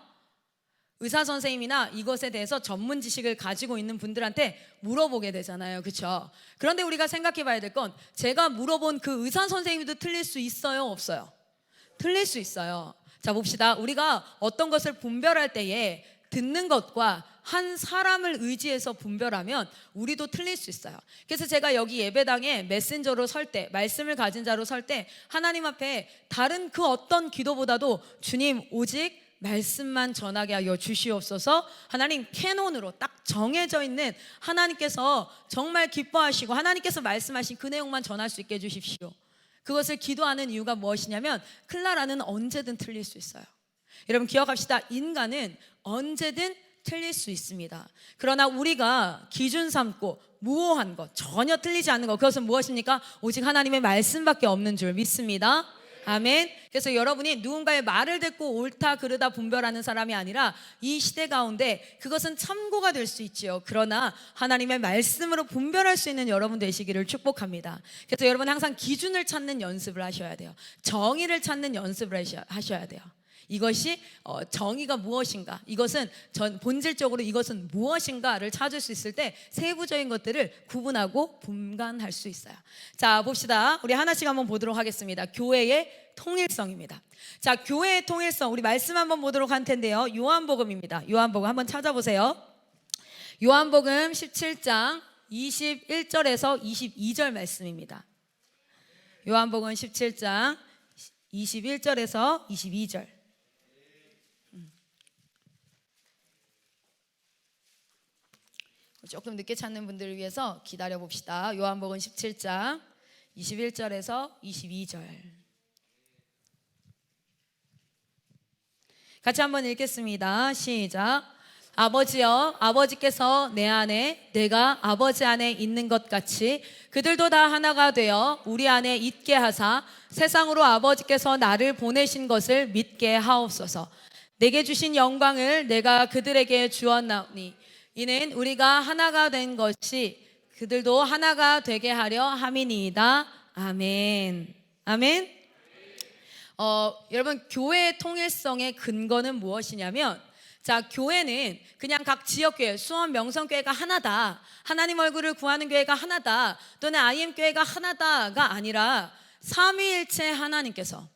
의사 선생님이나 이것에 대해서 전문 지식을 가지고 있는 분들한테 물어보게 되잖아요. 그렇죠? 그런데 우리가 생각해 봐야 될 건, 제가 물어본 그 의사 선생님도 틀릴 수 있어요, 없어요? 틀릴 수 있어요. 자, 봅시다. 우리가 어떤 것을 분별할 때에 듣는 것과 한 사람을 의지해서 분별하면 우리도 틀릴 수 있어요. 그래서 제가 여기 예배당에 메신저로 설 때, 말씀을 가진 자로 설 때 하나님 앞에 다른 그 어떤 기도보다도 주님 오직 말씀만 전하게 하여 주시옵소서, 하나님 캐논으로 딱 정해져 있는 하나님께서 정말 기뻐하시고 하나님께서 말씀하신 그 내용만 전할 수 있게 해주십시오. 그것을 기도하는 이유가 무엇이냐면 클라라는 언제든 틀릴 수 있어요. 여러분 기억합시다. 인간은 언제든 틀릴 수 있습니다. 그러나 우리가 기준 삼고 무오한 것, 전혀 틀리지 않는 것, 그것은 무엇입니까? 오직 하나님의 말씀밖에 없는 줄 믿습니다. 아멘. 그래서 여러분이 누군가의 말을 듣고 옳다 그르다 분별하는 사람이 아니라 이 시대 가운데 그것은 참고가 될 수 있지요. 그러나 하나님의 말씀으로 분별할 수 있는 여러분 되시기를 축복합니다. 그래서 여러분 항상 기준을 찾는 연습을 하셔야 돼요. 정의를 찾는 연습을 하셔야 돼요. 이것이 정의가 무엇인가, 이것은 본질적으로 이것은 무엇인가를 찾을 수 있을 때 세부적인 것들을 구분하고 분간할 수 있어요. 자, 봅시다. 우리 하나씩 한번 보도록 하겠습니다. 교회의 통일성입니다. 자, 교회의 통일성, 우리 말씀 한번 보도록 할 텐데요. 요한복음입니다. 요한복음 한번 찾아보세요. 요한복음 17장 21절에서 22절 말씀입니다. 요한복음 17장 21절에서 22절. 조금 늦게 찾는 분들을 위해서 기다려 봅시다. 요한복음 17장 21절에서 22절. 같이 한번 읽겠습니다. 시작. 아버지여, 아버지께서 내 안에, 내가 아버지 안에 있는 것 같이 그들도 다 하나가 되어 우리 안에 있게 하사 세상으로 아버지께서 나를 보내신 것을 믿게 하옵소서. 내게 주신 영광을 내가 그들에게 주었나오니 이는 우리가 하나가 된 것이 그들도 하나가 되게 하려 함이니이다. 아멘. 아멘. 여러분, 교회의 통일성의 근거는 무엇이냐면, 자, 교회는 그냥 각 지역교회, 수원 명성교회가 하나다, 하나님 얼굴을 구하는 교회가 하나다, 또는 IM교회가 하나다가 아니라 삼위일체 하나님께서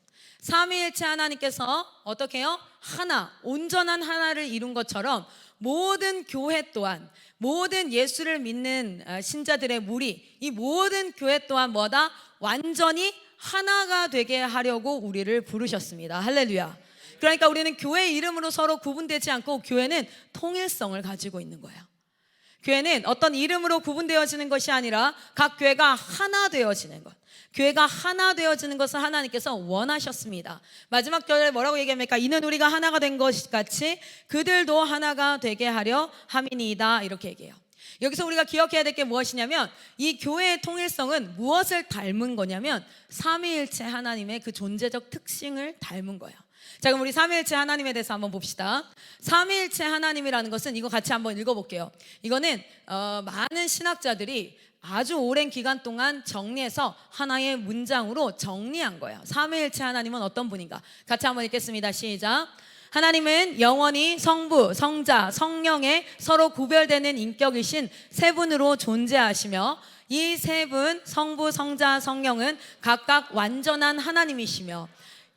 어떻게 해요? 하나, 온전한 하나를 이룬 것처럼 모든 교회 또한, 모든 예수를 믿는 신자들의 무리, 이 모든 교회 또한 뭐다? 완전히 하나가 되게 하려고 우리를 부르셨습니다. 할렐루야. 그러니까 우리는 교회 이름으로 서로 구분되지 않고 교회는 통일성을 가지고 있는 거예요. 교회는 어떤 이름으로 구분되어지는 것이 아니라 각 교회가 하나 되어지는 것, 교회가 하나 되어지는 것을 하나님께서 원하셨습니다. 마지막 절에 뭐라고 얘기합니까? 이는 우리가 하나가 된 것 같이 그들도 하나가 되게 하려 함이니이다, 이렇게 얘기해요. 여기서 우리가 기억해야 될 게 무엇이냐면, 이 교회의 통일성은 무엇을 닮은 거냐면 삼위일체 하나님의 그 존재적 특징을 닮은 거예요. 자, 그럼 우리 삼위일체 하나님에 대해서 한번 봅시다. 삼위일체 하나님이라는 것은, 이거 같이 한번 읽어볼게요. 이거는 많은 신학자들이 아주 오랜 기간 동안 정리해서 하나의 문장으로 정리한 거예요. 삼위일체 하나님은 어떤 분인가? 같이 한번 읽겠습니다. 시작. 하나님은 영원히 성부, 성자, 성령의 서로 구별되는 인격이신 세 분으로 존재하시며, 이 세 분, 성부, 성자, 성령은 각각 완전한 하나님이시며,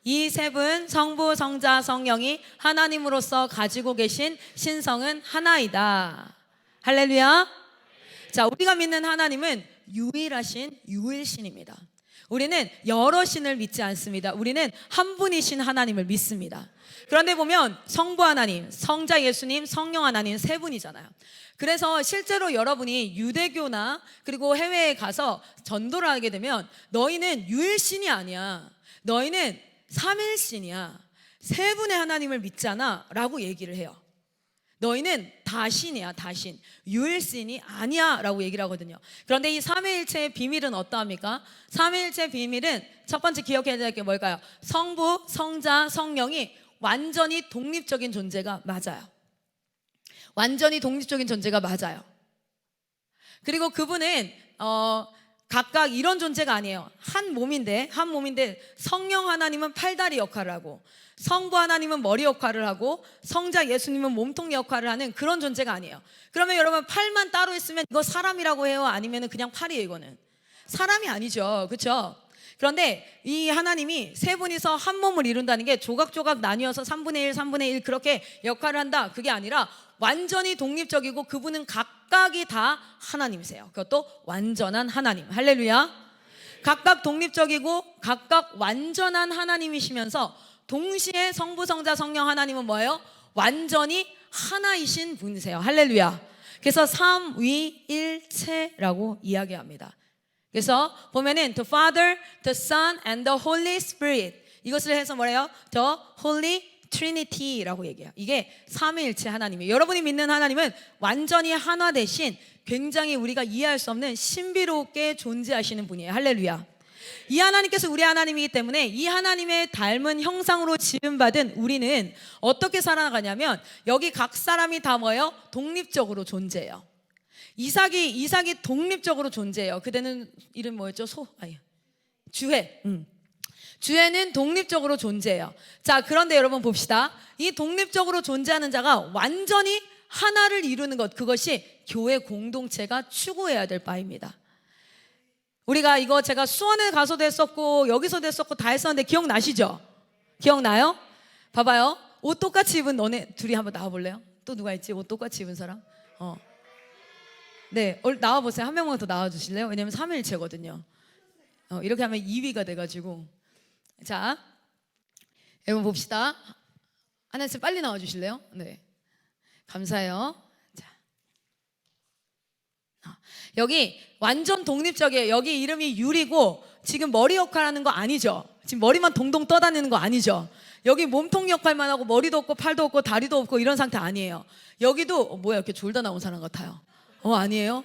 이 세 분, 성부, 성자, 성령이 하나님으로서 가지고 계신 신성은 하나이다. 할렐루야. 자, 우리가 믿는 하나님은 유일하신 유일신입니다. 우리는 여러 신을 믿지 않습니다. 우리는 한 분이신 하나님을 믿습니다. 그런데 보면 성부 하나님, 성자 예수님, 성령 하나님 세 분이잖아요. 그래서 실제로 여러분이 유대교나 그리고 해외에 가서 전도를 하게 되면 너희는 유일신이 아니야, 너희는 삼일신이야, 세 분의 하나님을 믿잖아 라고 얘기를 해요. 너희는 다신이야, 다신, 유일신이 아니야 라고 얘기를 하거든요. 그런데 이 삼위일체의 비밀은 어떠합니까? 삼위일체의 비밀은 첫 번째 기억해야 될 게 뭘까요? 성부, 성자, 성령이 완전히 독립적인 존재가 맞아요. 완전히 독립적인 존재가 맞아요. 그리고 그분은 각각 이런 존재가 아니에요. 한 몸인데 성령 하나님은 팔다리 역할을 하고, 성부 하나님은 머리 역할을 하고, 성자 예수님은 몸통 역할을 하는 그런 존재가 아니에요. 그러면 여러분, 팔만 따로 있으면 이거 사람이라고 해요? 아니면 그냥 팔이에요? 이거는 사람이 아니죠, 그렇죠? 그런데 이 하나님이 세 분이서 한 몸을 이룬다는 게 조각조각 나뉘어서 3분의 1, 3분의 1 그렇게 역할을 한다, 그게 아니라 완전히 독립적이고 그분은 각각이 다 하나님이세요. 그것도 완전한 하나님. 할렐루야. 각각 독립적이고 각각 완전한 하나님이시면서 동시에 성부, 성자, 성령 하나님은 뭐예요? 완전히 하나이신 분이세요. 할렐루야. 그래서 삼위일체라고 이야기합니다. 그래서 보면은 the Father, the Son and the Holy Spirit, 이것을 해서 뭐래요? The Holy 트리니티라고 얘기해요. 이게 삼위일체 하나님이에요. 여러분이 믿는 하나님은 완전히 하나 대신 굉장히 우리가 이해할 수 없는 신비롭게 존재하시는 분이에요. 할렐루야. 이 하나님께서 우리 하나님이기 때문에 이 하나님의 닮은 형상으로 지음받은 우리는 어떻게 살아가냐면 여기 각 사람이 다 뭐예요? 독립적으로 존재해요. 이삭이 독립적으로 존재해요. 그대는 이름 뭐였죠? 주해. 주해는 독립적으로 존재해요. 자, 그런데 여러분 봅시다. 이 독립적으로 존재하는 자가 완전히 하나를 이루는 것, 그것이 교회 공동체가 추구해야 될 바입니다. 우리가 이거 제가 수원에 가서도 했었고 여기서도 했었고 다 했었는데 기억나시죠? 기억나요? 봐봐요. 옷 똑같이 입은 너네 둘이 한번 나와볼래요? 또 누가 있지? 옷 똑같이 입은 사람? 네, 나와보세요. 한 명만 더 나와주실래요? 왜냐면 3일체거든요. 이렇게 하면 2위가 돼가지고. 자, 여러분 봅시다. 하나씩 빨리 나와주실래요? 네, 감사해요. 자, 여기 완전 독립적이에요. 여기 이름이 유리고 지금 머리 역할하는 거 아니죠? 지금 머리만 동동 떠다니는 거 아니죠? 여기 몸통 역할만 하고 머리도 없고 팔도 없고 다리도 없고 이런 상태 아니에요. 여기도 뭐야 이렇게 졸다 나온 사람 같아요. 아니에요?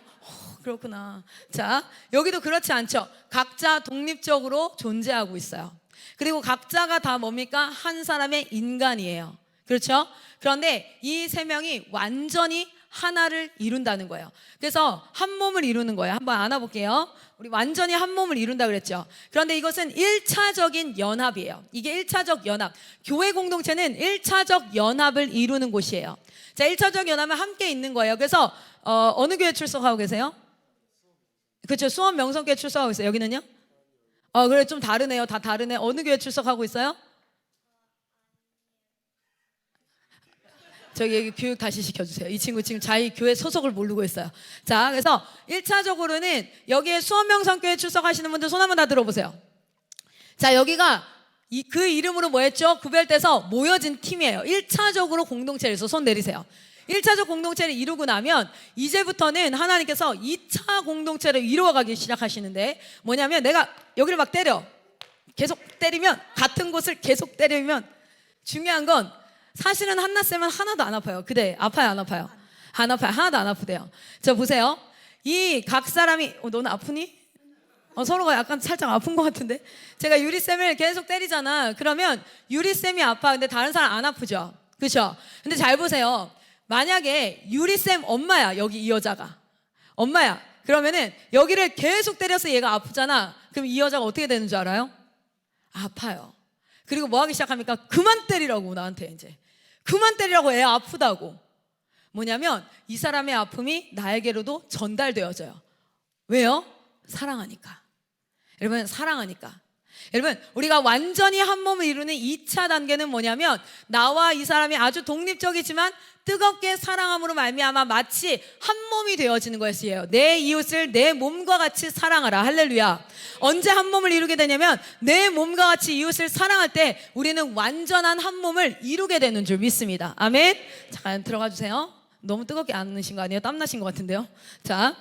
그렇구나. 자, 여기도 그렇지 않죠. 각자 독립적으로 존재하고 있어요. 그리고 각자가 다 뭡니까? 한 사람의 인간이에요. 그렇죠? 그런데 이 세 명이 완전히 하나를 이룬다는 거예요. 그래서 한 몸을 이루는 거예요. 한번 안아볼게요. 우리 완전히 한 몸을 이룬다 그랬죠. 그런데 이것은 1차적인 연합이에요. 이게 1차적 연합. 교회 공동체는 1차적 연합을 이루는 곳이에요. 자, 1차적 연합은 함께 있는 거예요. 그래서 어느 교회 출석하고 계세요? 그렇죠. 수원 명성교회 출석하고 있어요. 여기는요? 그래 좀 다르네요. 다 다르네. 어느 교회 출석하고 있어요? 저기 여기 교육 다시 시켜주세요. 이 친구 지금 자기 교회 소속을 모르고 있어요. 자, 그래서 1차적으로는 여기에 수원명성교회 출석하시는 분들 손 한번 다 들어보세요. 자, 여기가 그 이름으로 뭐 했죠? 구별돼서 모여진 팀이에요. 1차적으로 공동체에서 손 내리세요. 1차적 공동체를 이루고 나면 이제부터는 하나님께서 2차 공동체를 이루어가기 시작하시는데 뭐냐면 내가 여기를 막 때려. 계속 때리면 같은 곳을 계속 때리면 중요한 건 사실은 한나쌤은 하나도 안 아파요. 그래, 아파요, 안 아파요? 안 아파요. 하나도 안 아프대요. 자, 보세요. 이 각 사람이, 너는 아프니? 서로가 약간 살짝 아픈 것 같은데? 제가 유리쌤을 계속 때리잖아. 그러면 유리쌤이 아파. 근데 다른 사람 안 아프죠? 그렇죠? 근데 잘 보세요. 만약에 유리쌤 엄마야, 여기 이 여자가. 엄마야. 그러면은 여기를 계속 때려서 얘가 아프잖아. 그럼 이 여자가 어떻게 되는 줄 알아요? 아파요. 그리고 뭐 하기 시작합니까? 그만 때리라고 나한테 이제. 그만 때리라고 애 아프다고. 뭐냐면 이 사람의 아픔이 나에게로도 전달되어져요. 왜요? 사랑하니까. 여러분, 사랑하니까. 여러분, 우리가 완전히 한 몸을 이루는 2차 단계는 뭐냐면 나와 이 사람이 아주 독립적이지만 뜨겁게 사랑함으로 말미암아 마치 한 몸이 되어지는 것이에요. 내 이웃을 내 몸과 같이 사랑하라. 할렐루야. 언제 한 몸을 이루게 되냐면 내 몸과 같이 이웃을 사랑할 때 우리는 완전한 한 몸을 이루게 되는 줄 믿습니다. 아멘. 잠깐 들어가 주세요. 너무 뜨겁게 안 넣으신 거 아니에요? 땀 나신 것 같은데요. 자,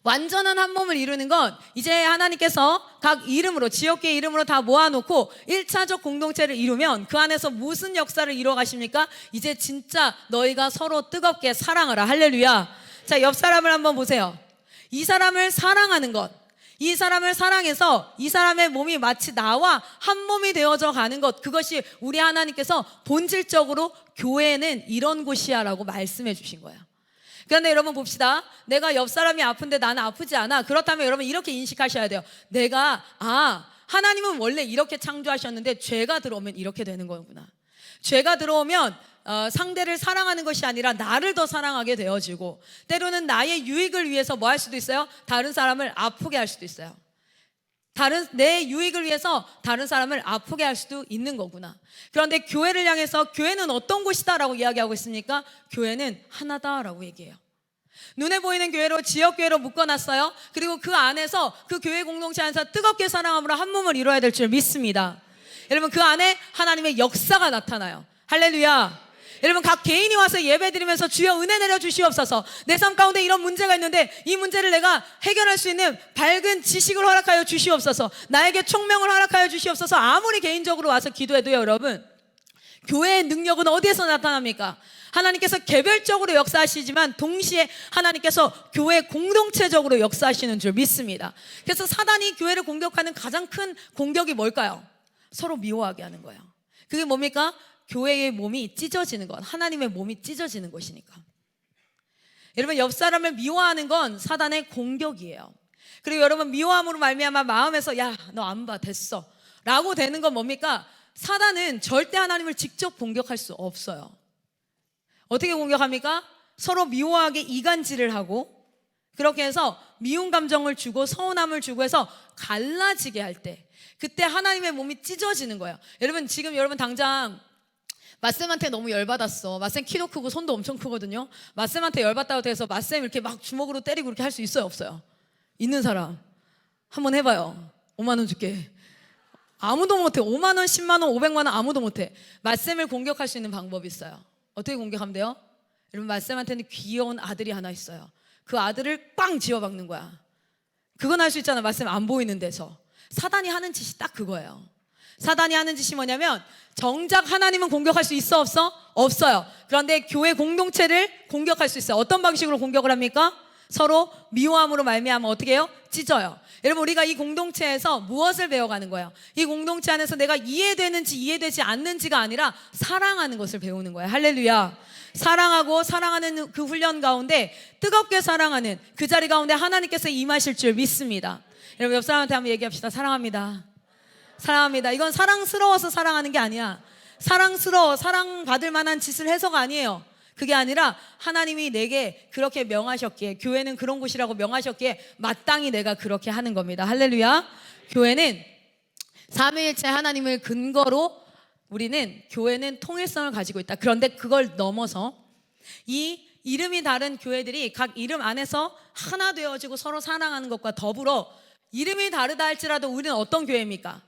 완전한 한 몸을 이루는 건 이제 하나님께서 각 이름으로 지역계 이름으로 다 모아놓고 1차적 공동체를 이루면 그 안에서 무슨 역사를 이루어 가십니까? 이제 진짜 너희가 서로 뜨겁게 사랑하라. 할렐루야. 자, 옆 사람을 한번 보세요. 이 사람을 사랑하는 것, 이 사람을 사랑해서 이 사람의 몸이 마치 나와 한 몸이 되어져 가는 것, 그것이 우리 하나님께서 본질적으로 교회는 이런 곳이야 라고 말씀해 주신 거예요. 그런데 여러분 봅시다. 내가 옆 사람이 아픈데 나는 아프지 않아. 그렇다면 여러분 이렇게 인식하셔야 돼요. 하나님은 원래 이렇게 창조하셨는데 죄가 들어오면 이렇게 되는 거구나. 죄가 들어오면 상대를 사랑하는 것이 아니라 나를 더 사랑하게 되어지고 때로는 나의 유익을 위해서 뭐 할 수도 있어요? 다른 사람을 아프게 할 수도 있어요. 내 유익을 위해서 다른 사람을 아프게 할 수도 있는 거구나. 그런데 교회를 향해서 교회는 어떤 곳이다 라고 이야기하고 있습니까? 교회는 하나다 라고 얘기해요. 눈에 보이는 교회로 지역교회로 묶어놨어요. 그리고 그 안에서 그 교회 공동체 안에서 뜨겁게 사랑함으로 한 몸을 이루어야 될 줄 믿습니다. 여러분, 그 안에 하나님의 역사가 나타나요. 할렐루야. 여러분, 각 개인이 와서 예배 드리면서 주여 은혜 내려 주시옵소서. 내 삶 가운데 이런 문제가 있는데 이 문제를 내가 해결할 수 있는 밝은 지식을 허락하여 주시옵소서. 나에게 총명을 허락하여 주시옵소서. 아무리 개인적으로 와서 기도해도요, 여러분, 교회의 능력은 어디에서 나타납니까? 하나님께서 개별적으로 역사하시지만 동시에 하나님께서 교회 공동체적으로 역사하시는 줄 믿습니다. 그래서 사단이 교회를 공격하는 가장 큰 공격이 뭘까요? 서로 미워하게 하는 거예요. 그게 뭡니까? 교회의 몸이 찢어지는 것, 하나님의 몸이 찢어지는 것이니까. 여러분, 옆 사람을 미워하는 건 사단의 공격이에요. 그리고 여러분, 미워함으로 말미암아 마음에서 야, 너 안 봐, 됐어 라고 되는 건 뭡니까? 사단은 절대 하나님을 직접 공격할 수 없어요. 어떻게 공격합니까? 서로 미워하게 이간질을 하고, 그렇게 해서 미운 감정을 주고 서운함을 주고 해서 갈라지게 할 때, 그때 하나님의 몸이 찢어지는 거예요. 여러분, 지금 여러분 당장 마쌤한테 너무 열받았어. 마쌤 키도 크고 손도 엄청 크거든요. 마쌤한테 열받다고 해서 마쌤 이렇게 막 주먹으로 때리고 이렇게 할 수 있어요, 없어요? 있는 사람 한번 해봐요. 5만 원 줄게. 아무도 못해. 5만 원, 10만 원, 500만 원 아무도 못해. 마쌤을 공격할 수 있는 방법이 있어요. 어떻게 공격하면 돼요? 여러분, 마쌤한테는 귀여운 아들이 하나 있어요. 그 아들을 빵 지어박는 거야. 그건 할 수 있잖아. 마쌤 안 보이는 데서. 사단이 하는 짓이 딱 그거예요. 사단이 하는 짓이 뭐냐면, 정작 하나님은 공격할 수 있어, 없어? 없어요. 그런데 교회 공동체를 공격할 수 있어요. 어떤 방식으로 공격을 합니까? 서로 미워함으로 말미암아 어떻게 해요? 찢어요. 여러분, 우리가 이 공동체에서 무엇을 배워가는 거예요? 이 공동체 안에서 내가 이해되는지 이해되지 않는지가 아니라 사랑하는 것을 배우는 거예요. 할렐루야. 사랑하고 사랑하는 그 훈련 가운데 뜨겁게 사랑하는 그 자리 가운데 하나님께서 임하실 줄 믿습니다. 여러분, 옆 사람한테 한번 얘기합시다. 사랑합니다. 사랑합니다. 이건 사랑스러워서 사랑하는 게 아니야. 사랑스러워, 사랑받을 만한 짓을 해서가 아니에요. 그게 아니라 하나님이 내게 그렇게 명하셨기에, 교회는 그런 곳이라고 명하셨기에 마땅히 내가 그렇게 하는 겁니다. 할렐루야. 교회는 삼위일체 하나님을 근거로, 우리는 교회는 통일성을 가지고 있다. 그런데 그걸 넘어서 이 이름이 다른 교회들이 각 이름 안에서 하나 되어지고 서로 사랑하는 것과 더불어, 이름이 다르다 할지라도 우리는 어떤 교회입니까?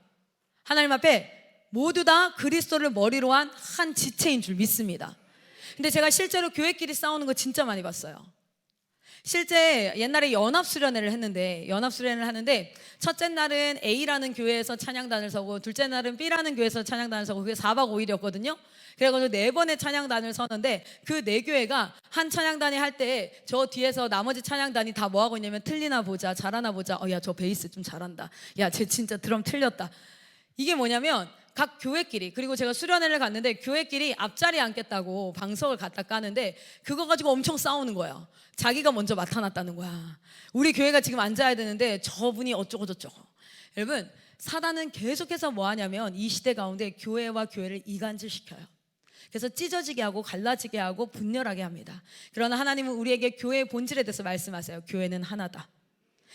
하나님 앞에 모두 다 그리스도를 머리로 한 한 지체인 줄 믿습니다. 근데 제가 실제로 교회끼리 싸우는 거 진짜 많이 봤어요. 실제 옛날에 연합수련회를 했는데, 연합수련회를 하는데 첫째 날은 A라는 교회에서 찬양단을 서고, 둘째 날은 B라는 교회에서 찬양단을 서고, 그게 4박 5일이었거든요. 그래가지고 4번의 찬양단을 서는데, 그 4교회가 한 찬양단이 할 때 저 뒤에서 나머지 찬양단이 다 뭐 하고 있냐면, 틀리나 보자, 잘하나 보자. 야, 저 베이스 좀 잘한다. 야, 쟤 진짜 드럼 틀렸다. 이게 뭐냐면, 각 교회끼리, 그리고 제가 수련회를 갔는데 교회끼리 앞자리에 앉겠다고 방석을 갖다 까는데 그거 가지고 엄청 싸우는 거예요. 자기가 먼저 나타났다는 거야. 우리 교회가 지금 앉아야 되는데 저분이 어쩌고 저쩌고. 여러분, 사단은 계속해서 뭐 하냐면 이 시대 가운데 교회와 교회를 이간질시켜요. 그래서 찢어지게 하고 갈라지게 하고 분열하게 합니다. 그러나 하나님은 우리에게 교회의 본질에 대해서 말씀하세요. 교회는 하나다.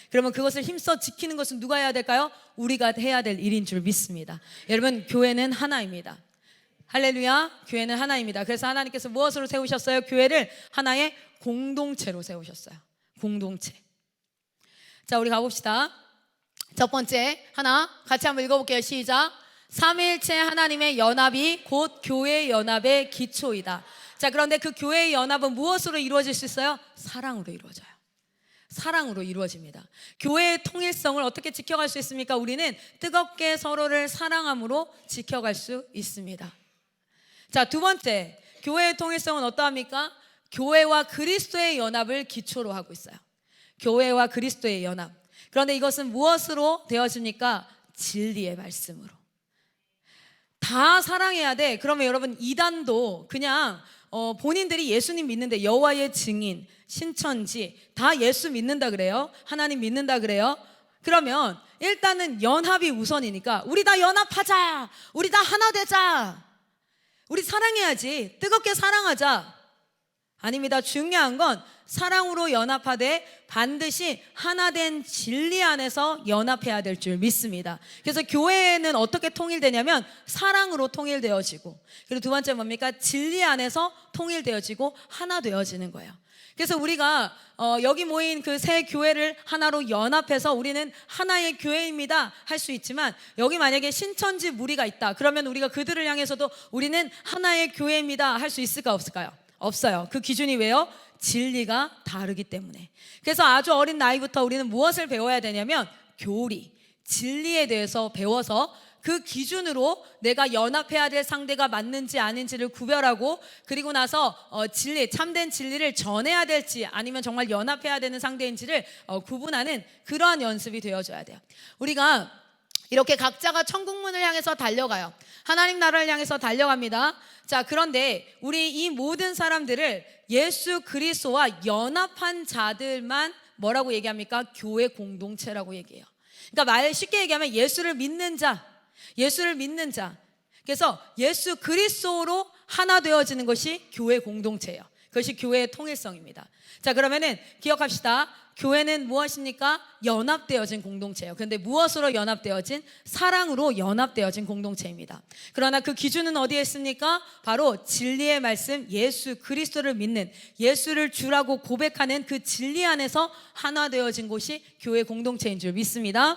그러면 그것을 힘써 지키는 것은 누가 해야 될까요? 우리가 해야 될 일인 줄 믿습니다. 여러분, 교회는 하나입니다. 할렐루야. 교회는 하나입니다. 그래서 하나님께서 무엇으로 세우셨어요? 교회를 하나의 공동체로 세우셨어요. 공동체. 자, 우리 가봅시다. 첫 번째 하나 같이 한번 읽어볼게요. 시작. 삼위일체 하나님의 연합이 곧 교회의 연합의 기초이다. 자, 그런데 그 교회의 연합은 무엇으로 이루어질 수 있어요? 사랑으로 이루어져요. 사랑으로 이루어집니다. 교회의 통일성을 어떻게 지켜갈 수 있습니까? 우리는 뜨겁게 서로를 사랑함으로 지켜갈 수 있습니다. 자, 두 번째, 교회의 통일성은 어떠합니까? 교회와 그리스도의 연합을 기초로 하고 있어요. 교회와 그리스도의 연합. 그런데 이것은 무엇으로 되어집니까? 진리의 말씀으로. 다 사랑해야 돼. 그러면 여러분, 이단도 그냥 본인들이 예수님 믿는데, 여호와의 증인, 신천지 다 예수 믿는다 그래요. 하나님 믿는다 그래요. 그러면 일단은 연합이 우선이니까 우리 다 연합하자, 우리 다 하나 되자, 우리 사랑해야지, 뜨겁게 사랑하자. 아닙니다. 중요한 건 사랑으로 연합하되 반드시 하나된 진리 안에서 연합해야 될 줄 믿습니다. 그래서 교회는 어떻게 통일되냐면 사랑으로 통일되어지고, 그리고 두 번째 뭡니까? 진리 안에서 통일되어지고 하나 되어지는 거예요. 그래서 우리가 여기 모인 그 세 교회를 하나로 연합해서 우리는 하나의 교회입니다 할 수 있지만, 여기 만약에 신천지 무리가 있다 그러면 우리가 그들을 향해서도 우리는 하나의 교회입니다 할 수 있을까 없을까요? 없어요. 그 기준이 왜요? 진리가 다르기 때문에. 그래서 아주 어린 나이부터 우리는 무엇을 배워야 되냐면 교리, 진리에 대해서 배워서 그 기준으로 내가 연합해야 될 상대가 맞는지 아닌지를 구별하고, 그리고 나서 진리, 참된 진리를 전해야 될지 아니면 정말 연합해야 되는 상대인지를 구분하는 그러한 연습이 되어줘야 돼요. 우리가 이렇게 각자가 천국문을 향해서 달려가요. 하나님 나라를 향해서 달려갑니다. 자, 그런데 우리 이 모든 사람들을 예수 그리스도와 연합한 자들만 뭐라고 얘기합니까? 교회 공동체라고 얘기해요. 그러니까 말 쉽게 얘기하면 예수를 믿는 자, 예수를 믿는 자. 그래서 예수 그리스도로 하나 되어지는 것이 교회 공동체예요. 그것이 교회의 통일성입니다. 자, 그러면은 기억합시다. 교회는 무엇입니까? 연합되어진 공동체예요. 그런데 무엇으로 연합되어진? 사랑으로 연합되어진 공동체입니다. 그러나 그 기준은 어디에 있습니까? 바로 진리의 말씀, 예수 그리스도를 믿는, 예수를 주라고 고백하는 그 진리 안에서 하나 되어진 곳이 교회 공동체인 줄 믿습니다.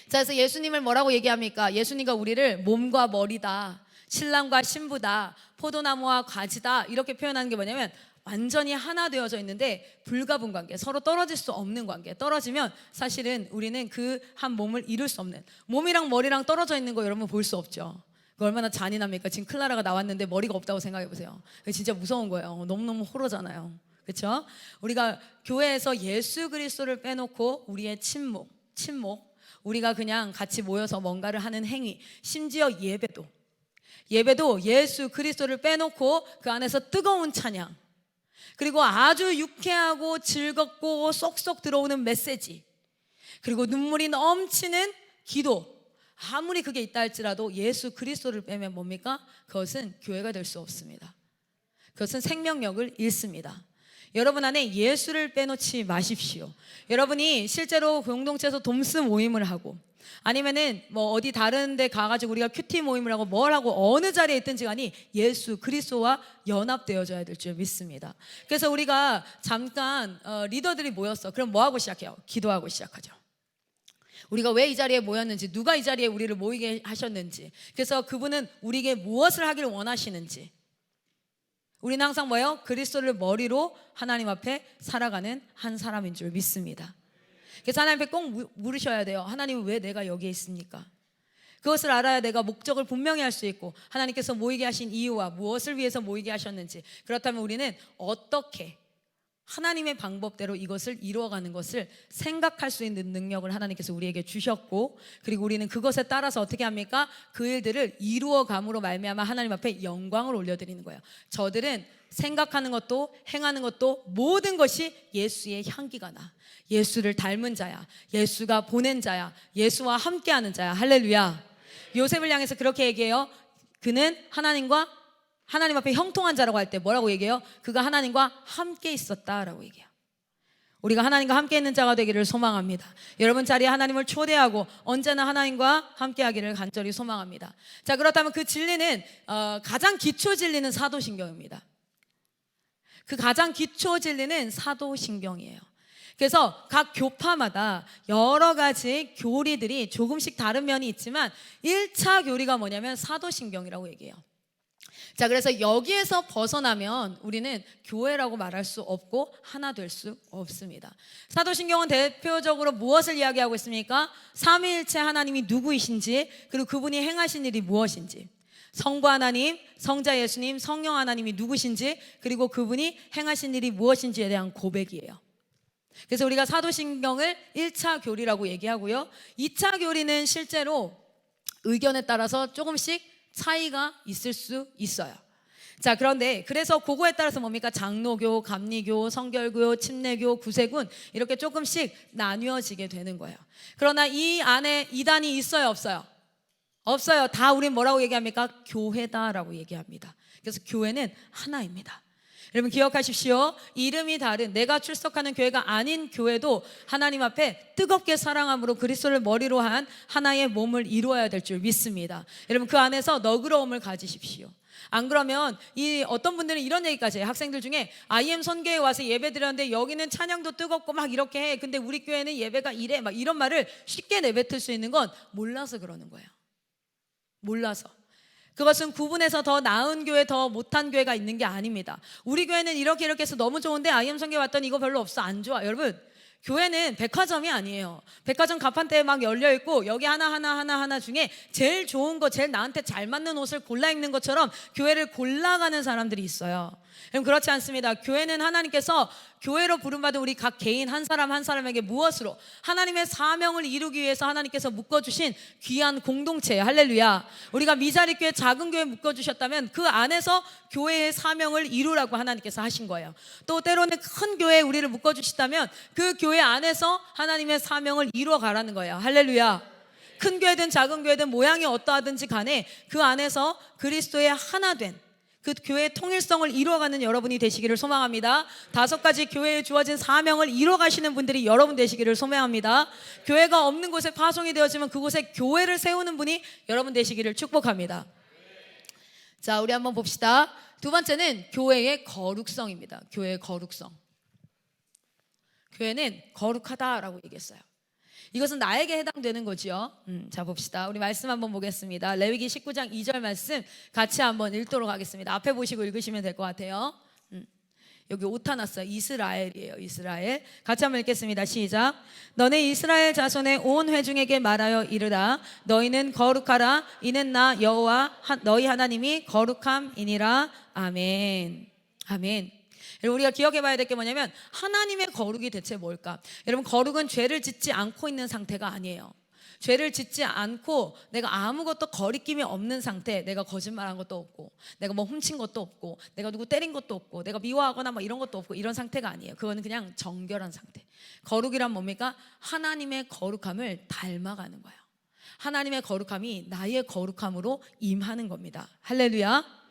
자, 그래서 예수님을 뭐라고 얘기합니까? 예수님과 우리를 몸과 머리다, 신랑과 신부다, 포도나무와 가지다, 이렇게 표현하는 게 뭐냐면 완전히 하나 되어져 있는데 불가분 관계, 서로 떨어질 수 없는 관계. 떨어지면 사실은 우리는 그 한 몸을 이룰 수 없는, 몸이랑 머리랑 떨어져 있는 거 여러분 볼 수 없죠. 그 얼마나 잔인합니까? 지금 클라라가 나왔는데 머리가 없다고 생각해 보세요. 진짜 무서운 거예요. 너무너무 호러잖아요. 그렇죠? 우리가 교회에서 예수 그리스도를 빼놓고 우리의 친목, 우리가 그냥 같이 모여서 뭔가를 하는 행위, 심지어 예배도 예수 그리스도를 빼놓고 그 안에서 뜨거운 찬양, 그리고 아주 유쾌하고 즐겁고 쏙쏙 들어오는 메시지, 그리고 눈물이 넘치는 기도, 아무리 그게 있다 할지라도 예수 그리스도를 빼면 뭡니까? 그것은 교회가 될 수 없습니다. 그것은 생명력을 잃습니다. 여러분 안에 예수를 빼놓지 마십시오. 여러분이 실제로 공동체에서 돔스 모임을 하고 아니면은 뭐 어디 다른 데 가가지고 우리가 큐티 모임을 하고 뭘 하고 어느 자리에 있든지 간에 예수 그리스도와 연합되어져야 될 줄 믿습니다. 그래서 우리가 잠깐 리더들이 모였어. 그럼 뭐 하고 시작해요? 기도하고 시작하죠. 우리가 왜 이 자리에 모였는지, 누가 이 자리에 우리를 모이게 하셨는지, 그래서 그분은 우리에게 무엇을 하기를 원하시는지. 우리는 항상 뭐예요? 그리스도를 머리로 하나님 앞에 살아가는 한 사람인 줄 믿습니다. 그래서 하나님 앞에 꼭 물으셔야 돼요. 하나님, 왜 내가 여기에 있습니까? 그것을 알아야 내가 목적을 분명히 할 수 있고, 하나님께서 모이게 하신 이유와 무엇을 위해서 모이게 하셨는지, 그렇다면 우리는 어떻게 하나님의 방법대로 이것을 이루어가는 것을 생각할 수 있는 능력을 하나님께서 우리에게 주셨고, 그리고 우리는 그것에 따라서 어떻게 합니까? 그 일들을 이루어감으로 말미암아 하나님 앞에 영광을 올려드리는 거예요. 저들은 생각하는 것도 행하는 것도 모든 것이 예수의 향기가 나, 예수를 닮은 자야, 예수가 보낸 자야, 예수와 함께하는 자야. 할렐루야. 요셉을 향해서 그렇게 얘기해요. 그는 하나님 앞에 형통한 자라고 할 때 뭐라고 얘기해요? 그가 하나님과 함께 있었다라고 얘기해요. 우리가 하나님과 함께 있는 자가 되기를 소망합니다. 여러분 자리에 하나님을 초대하고 언제나 하나님과 함께 하기를 간절히 소망합니다. 자, 그렇다면 그 진리는 가장 기초 진리는 사도신경입니다. 그 가장 기초 진리는 사도신경이에요. 그래서 각 교파마다 여러 가지 교리들이 조금씩 다른 면이 있지만 1차 교리가 뭐냐면 사도신경이라고 얘기해요. 자, 그래서 여기에서 벗어나면 우리는 교회라고 말할 수 없고 하나 될 수 없습니다. 사도신경은 대표적으로 무엇을 이야기하고 있습니까? 삼위일체 하나님이 누구이신지, 그리고 그분이 행하신 일이 무엇인지, 성부 하나님, 성자 예수님, 성령 하나님이 누구신지, 그리고 그분이 행하신 일이 무엇인지에 대한 고백이에요. 그래서 우리가 사도신경을 1차 교리라고 얘기하고요, 2차 교리는 실제로 의견에 따라서 조금씩 차이가 있을 수 있어요. 자, 그런데 그래서 그거에 따라서 뭡니까? 장로교, 감리교, 성결교, 침례교, 구세군 이렇게 조금씩 나뉘어지게 되는 거예요. 그러나 이 안에 이단이 있어요, 없어요? 없어요. 다 우린 뭐라고 얘기합니까? 교회다라고 얘기합니다. 그래서 교회는 하나입니다. 여러분 기억하십시오. 이름이 다른, 내가 출석하는 교회가 아닌 교회도 하나님 앞에 뜨겁게 사랑함으로 그리스도를 머리로 한 하나의 몸을 이루어야 될 줄 믿습니다. 여러분 그 안에서 너그러움을 가지십시오. 안 그러면 어떤 분들은 이런 얘기까지 해요. 학생들 중에 IM 선교에 와서 예배 드렸는데 여기는 찬양도 뜨겁고 막 이렇게 해. 근데 우리 교회는 예배가 이래. 막 이런 말을 쉽게 내뱉을 수 있는 건 몰라서 그러는 거예요. 몰라서. 그것은 구분해서 더 나은 교회, 더 못한 교회가 있는 게 아닙니다. 우리 교회는 이렇게 해서 너무 좋은데 IM 선교에 왔더니 이거 별로 없어, 안 좋아. 여러분, 교회는 백화점이 아니에요. 백화점 가판대에 막 열려 있고 여기 하나 중에 제일 좋은 거, 제일 나한테 잘 맞는 옷을 골라 입는 것처럼 교회를 골라가는 사람들이 있어요. 그럼 그렇지 않습니다. 교회는 하나님께서 교회로 부름받은 우리 각 개인 한 사람 한 사람에게 무엇으로 하나님의 사명을 이루기 위해서 하나님께서 묶어주신 귀한 공동체예요. 할렐루야. 우리가 미자리 교회, 작은 교회 묶어주셨다면 그 안에서 교회의 사명을 이루라고 하나님께서 하신 거예요. 또 때로는 큰 교회에 우리를 묶어주시다면 그 교회 안에서 하나님의 사명을 이루어가라는 거예요. 할렐루야. 큰 교회든 작은 교회든 모양이 어떠하든지 간에 그 안에서 그리스도의 하나 된 그 교회의 통일성을 이루어가는 여러분이 되시기를 소망합니다. 5가지 교회에 주어진 사명을 이루어가시는 분들이 여러분 되시기를 소망합니다. 교회가 없는 곳에 파송이 되어지면 그곳에 교회를 세우는 분이 여러분 되시기를 축복합니다. 자, 우리 한번 봅시다. 두 번째는 교회의 거룩성입니다. 교회의 거룩성. 교회는 거룩하다라고 얘기했어요. 이것은 나에게 해당되는 거지요. 자, 봅시다. 우리 말씀 한번 보겠습니다. 레위기 19장 2절 말씀 같이 한번 읽도록 하겠습니다. 앞에 보시고 읽으시면 될 것 같아요. 여기 오타 났어요. 이스라엘이에요. 이스라엘. 같이 한번 읽겠습니다. 시작. 너네 이스라엘 자손의 온 회중에게 말하여 이르라. 너희는 거룩하라. 이는 나 여호와 너희 하나님이 거룩함이니라. 아멘. 아멘. 여러분, 우리가 기억해 봐야 될 게 뭐냐면 하나님의 거룩이 대체 뭘까? 여러분, 거룩은 죄를 짓지 않고 있는 상태가 아니에요. 죄를 짓지 않고 내가 아무것도 거리낌이 없는 상태, 내가 거짓말한 것도 없고 내가 뭐 훔친 것도 없고 내가 누구 때린 것도 없고 내가 미워하거나 뭐 이런 것도 없고 이런 상태가 아니에요. 그거는 그냥 정결한 상태. 거룩이란 뭡니까? 하나님의 거룩함을 닮아가는 거예요. 하나님의 거룩함이 나의 거룩함으로 임하는 겁니다. 할렐루야.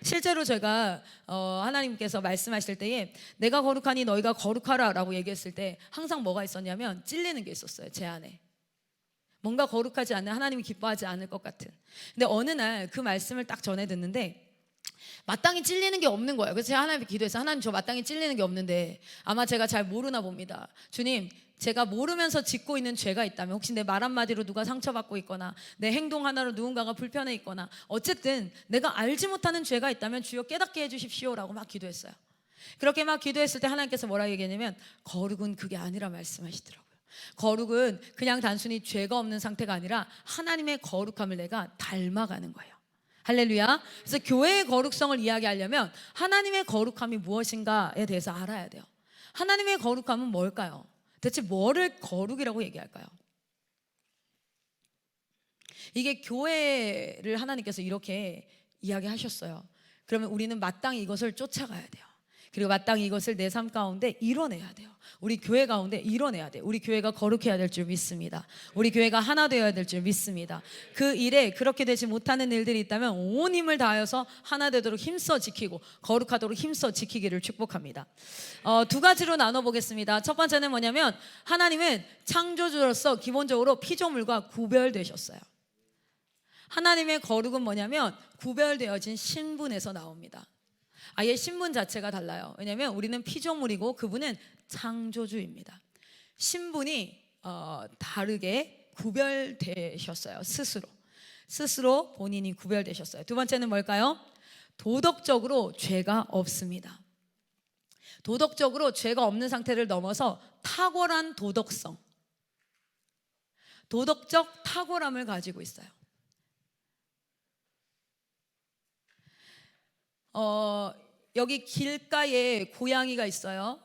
실제로 제가 하나님께서 말씀하실 때에 내가 거룩하니 너희가 거룩하라 라고 얘기했을 때 항상 뭐가 있었냐면 찔리는 게 있었어요. 제 안에 뭔가 거룩하지 않는, 하나님이 기뻐하지 않을 것 같은. 근데 어느 날 그 말씀을 딱 전해 듣는데 마땅히 찔리는 게 없는 거예요. 그래서 제가 하나님께 기도해서 하나님, 저 마땅히 찔리는 게 없는데 아마 제가 잘 모르나 봅니다. 주님, 제가 모르면서 짓고 있는 죄가 있다면, 혹시 내 말 한마디로 누가 상처받고 있거나 내 행동 하나로 누군가가 불편해 있거나 어쨌든 내가 알지 못하는 죄가 있다면 주여 깨닫게 해주십시오라고 막 기도했어요. 그렇게 막 기도했을 때 하나님께서 뭐라고 얘기했냐면 거룩은 그게 아니라 말씀하시더라고요. 거룩은 그냥 단순히 죄가 없는 상태가 아니라 하나님의 거룩함을 내가 닮아가는 거예요. 할렐루야. 그래서 교회의 거룩성을 이야기하려면 하나님의 거룩함이 무엇인가에 대해서 알아야 돼요. 하나님의 거룩함은 뭘까요? 대체 뭐를 거룩이라고 얘기할까요? 이게 교회를 하나님께서 이렇게 이야기하셨어요. 그러면 우리는 마땅히 이것을 쫓아가야 돼요. 그리고 마땅히 이것을 내 삶 가운데 이뤄내야 돼요. 우리 교회 가운데 이뤄내야 돼요. 우리 교회가 거룩해야 될 줄 믿습니다. 우리 교회가 하나 되어야 될 줄 믿습니다. 그 일에 그렇게 되지 못하는 일들이 있다면 온 힘을 다하여서 하나 되도록 힘써 지키고 거룩하도록 힘써 지키기를 축복합니다. 2가지로 나눠보겠습니다. 첫 번째는 뭐냐면 하나님은 창조주로서 기본적으로 피조물과 구별되셨어요. 하나님의 거룩은 뭐냐면 구별되어진 신분에서 나옵니다. 아예 신분 자체가 달라요. 왜냐하면 우리는 피조물이고 그분은 창조주입니다. 신분이 다르게 구별되셨어요. 스스로 본인이 구별되셨어요. 두 번째는 뭘까요? 도덕적으로 죄가 없습니다. 도덕적으로 죄가 없는 상태를 넘어서 탁월한 도덕성, 도덕적 탁월함을 가지고 있어요. 여기 길가에 고양이가 있어요.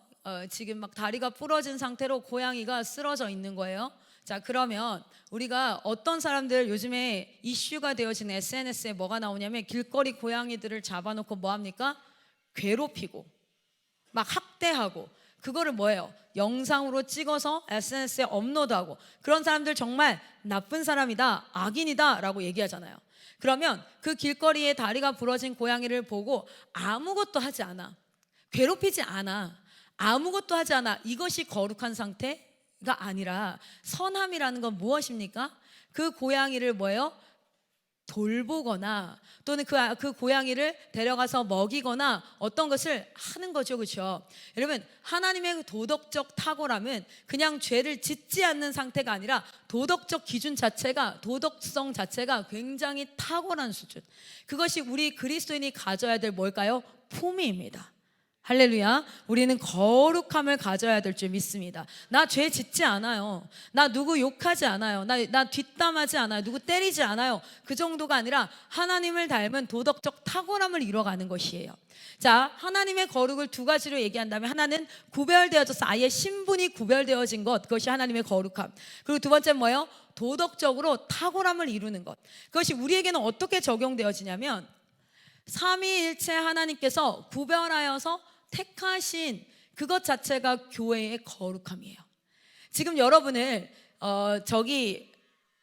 지금 막 다리가 부러진 상태로 고양이가 쓰러져 있는 거예요. 자, 그러면 우리가 어떤 사람들, 요즘에 이슈가 되어진 SNS에 뭐가 나오냐면 길거리 고양이들을 잡아놓고 뭐 합니까? 괴롭히고 막 학대하고, 그거를 뭐예요? 영상으로 찍어서 SNS에 업로드하고, 그런 사람들 정말 나쁜 사람이다, 악인이다 라고 얘기하잖아요. 그러면 그 길거리에 다리가 부러진 고양이를 보고 아무것도 하지 않아, 괴롭히지 않아, 아무것도 하지 않아, 이것이 거룩한 상태가 아니라 선함이라는 건 무엇입니까? 그 고양이를 뭐예요? 돌보거나 또는 그 고양이를 데려가서 먹이거나 어떤 것을 하는 거죠. 그렇죠? 여러분, 하나님의 도덕적 탁월함은 그냥 죄를 짓지 않는 상태가 아니라 도덕적 기준 자체가, 도덕성 자체가 굉장히 탁월한 수준, 그것이 우리 그리스도인이 가져야 될 뭘까요? 품위입니다. 할렐루야. 우리는 거룩함을 가져야 될 줄 믿습니다. 나 죄 짓지 않아요. 나 누구 욕하지 않아요. 나 뒷담하지 않아요. 누구 때리지 않아요. 그 정도가 아니라 하나님을 닮은 도덕적 탁월함을 이뤄가는 것이에요. 자, 하나님의 거룩을 두 가지로 얘기한다면, 하나는 구별되어져서 아예 신분이 구별되어진 것, 그것이 하나님의 거룩함. 그리고 두 번째는 뭐예요? 도덕적으로 탁월함을 이루는 것. 그것이 우리에게는 어떻게 적용되어지냐면, 삼위일체 하나님께서 구별하여서 택하신 그것 자체가 교회의 거룩함이에요. 지금 여러분을 저기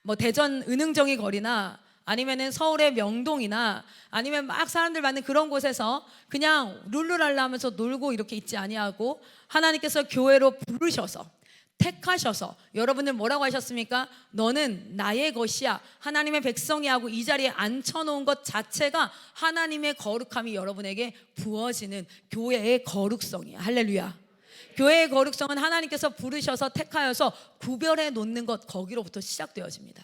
뭐 대전 은흥정이 거리나 아니면은 서울의 명동이나 아니면 막 사람들 많은 그런 곳에서 그냥 룰루랄라 하면서 놀고 이렇게 있지 아니하고, 하나님께서 교회로 부르셔서 택하셔서 여러분을 뭐라고 하셨습니까? 너는 나의 것이야, 하나님의 백성이 하고 이 자리에 앉혀놓은 것 자체가 하나님의 거룩함이 여러분에게 부어지는 교회의 거룩성이야. 할렐루야. 교회의 거룩성은 하나님께서 부르셔서 택하여서 구별해 놓는 것, 거기로부터 시작되어집니다.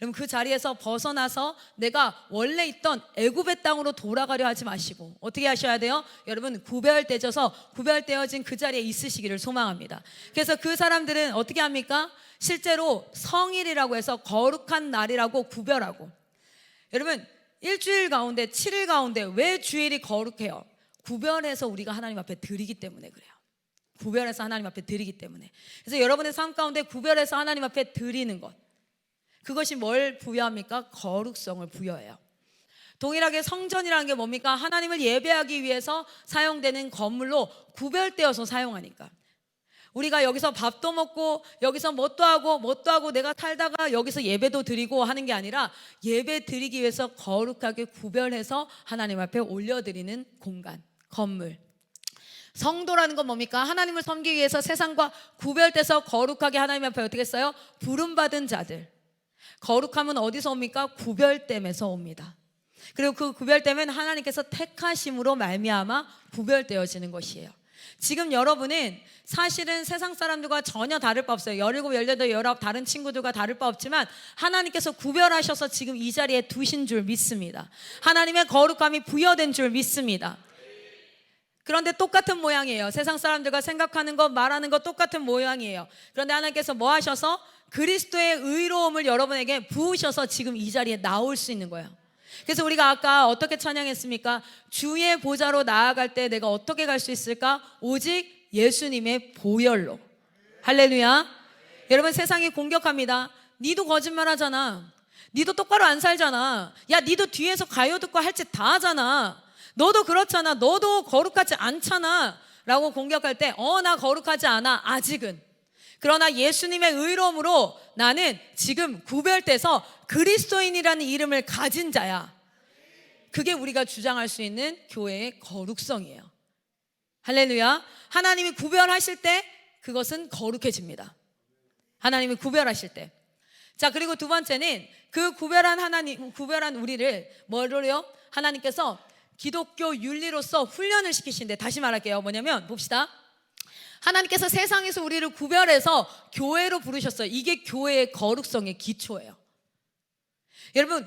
여러분, 그 자리에서 벗어나서 내가 원래 있던 애굽의 땅으로 돌아가려 하지 마시고 어떻게 하셔야 돼요? 여러분, 구별되어진 그 자리에 있으시기를 소망합니다. 그래서 그 사람들은 어떻게 합니까? 실제로 성일이라고 해서 거룩한 날이라고 구별하고, 여러분, 일주일 가운데 7일 가운데 왜 주일이 거룩해요? 구별해서 우리가 하나님 앞에 드리기 때문에 그래요. 구별해서 하나님 앞에 드리기 때문에. 그래서 여러분의 삶 가운데 구별해서 하나님 앞에 드리는 것, 그것이 뭘 부여합니까? 거룩성을 부여해요. 동일하게 성전이라는 게 뭡니까? 하나님을 예배하기 위해서 사용되는 건물로 구별되어서 사용하니까. 우리가 여기서 밥도 먹고 여기서 뭣도 하고 내가 살다가 여기서 예배도 드리고 하는 게 아니라, 예배 드리기 위해서 거룩하게 구별해서 하나님 앞에 올려드리는 공간, 건물. 성도라는 건 뭡니까? 하나님을 섬기기 위해서 세상과 구별돼서 거룩하게 하나님 앞에 어떻게 했어요? 부름받은 자들. 거룩함은 어디서 옵니까? 구별됨에서 옵니다. 그리고 그 구별됨은 하나님께서 택하심으로 말미암아 구별되어지는 것이에요. 지금 여러분은 사실은 세상 사람들과 전혀 다를 바 없어요. 17, 18, 19 다른 친구들과 다를 바 없지만 하나님께서 구별하셔서 지금 이 자리에 두신 줄 믿습니다. 하나님의 거룩함이 부여된 줄 믿습니다. 그런데 똑같은 모양이에요. 세상 사람들과 생각하는 것, 말하는 것 똑같은 모양이에요. 그런데 하나님께서 뭐 하셔서? 그리스도의 의로움을 여러분에게 부으셔서 지금 이 자리에 나올 수 있는 거예요. 그래서 우리가 아까 어떻게 찬양했습니까? 주의 보좌로 나아갈 때 내가 어떻게 갈 수 있을까? 오직 예수님의 보혈로. 할렐루야. 여러분, 세상이 공격합니다. 니도 거짓말 하잖아. 니도 똑바로 안 살잖아. 야, 니도 뒤에서 가요 듣고 할 짓 다 하잖아. 너도 그렇잖아. 너도 거룩하지 않잖아 라고 공격할 때, 나 거룩하지 않아, 아직은. 그러나 예수님의 의로움으로 나는 지금 구별돼서 그리스도인이라는 이름을 가진 자야. 그게 우리가 주장할 수 있는 교회의 거룩성이에요. 할렐루야. 하나님이 구별하실 때 그것은 거룩해집니다. 하나님이 구별하실 때. 자, 그리고 두 번째는 그 구별한 우리를 뭐로요? 하나님께서 기독교 윤리로서 훈련을 시키신데, 다시 말할게요. 뭐냐면 봅시다. 하나님께서 세상에서 우리를 구별해서 교회로 부르셨어요. 이게 교회의 거룩성의 기초예요. 여러분,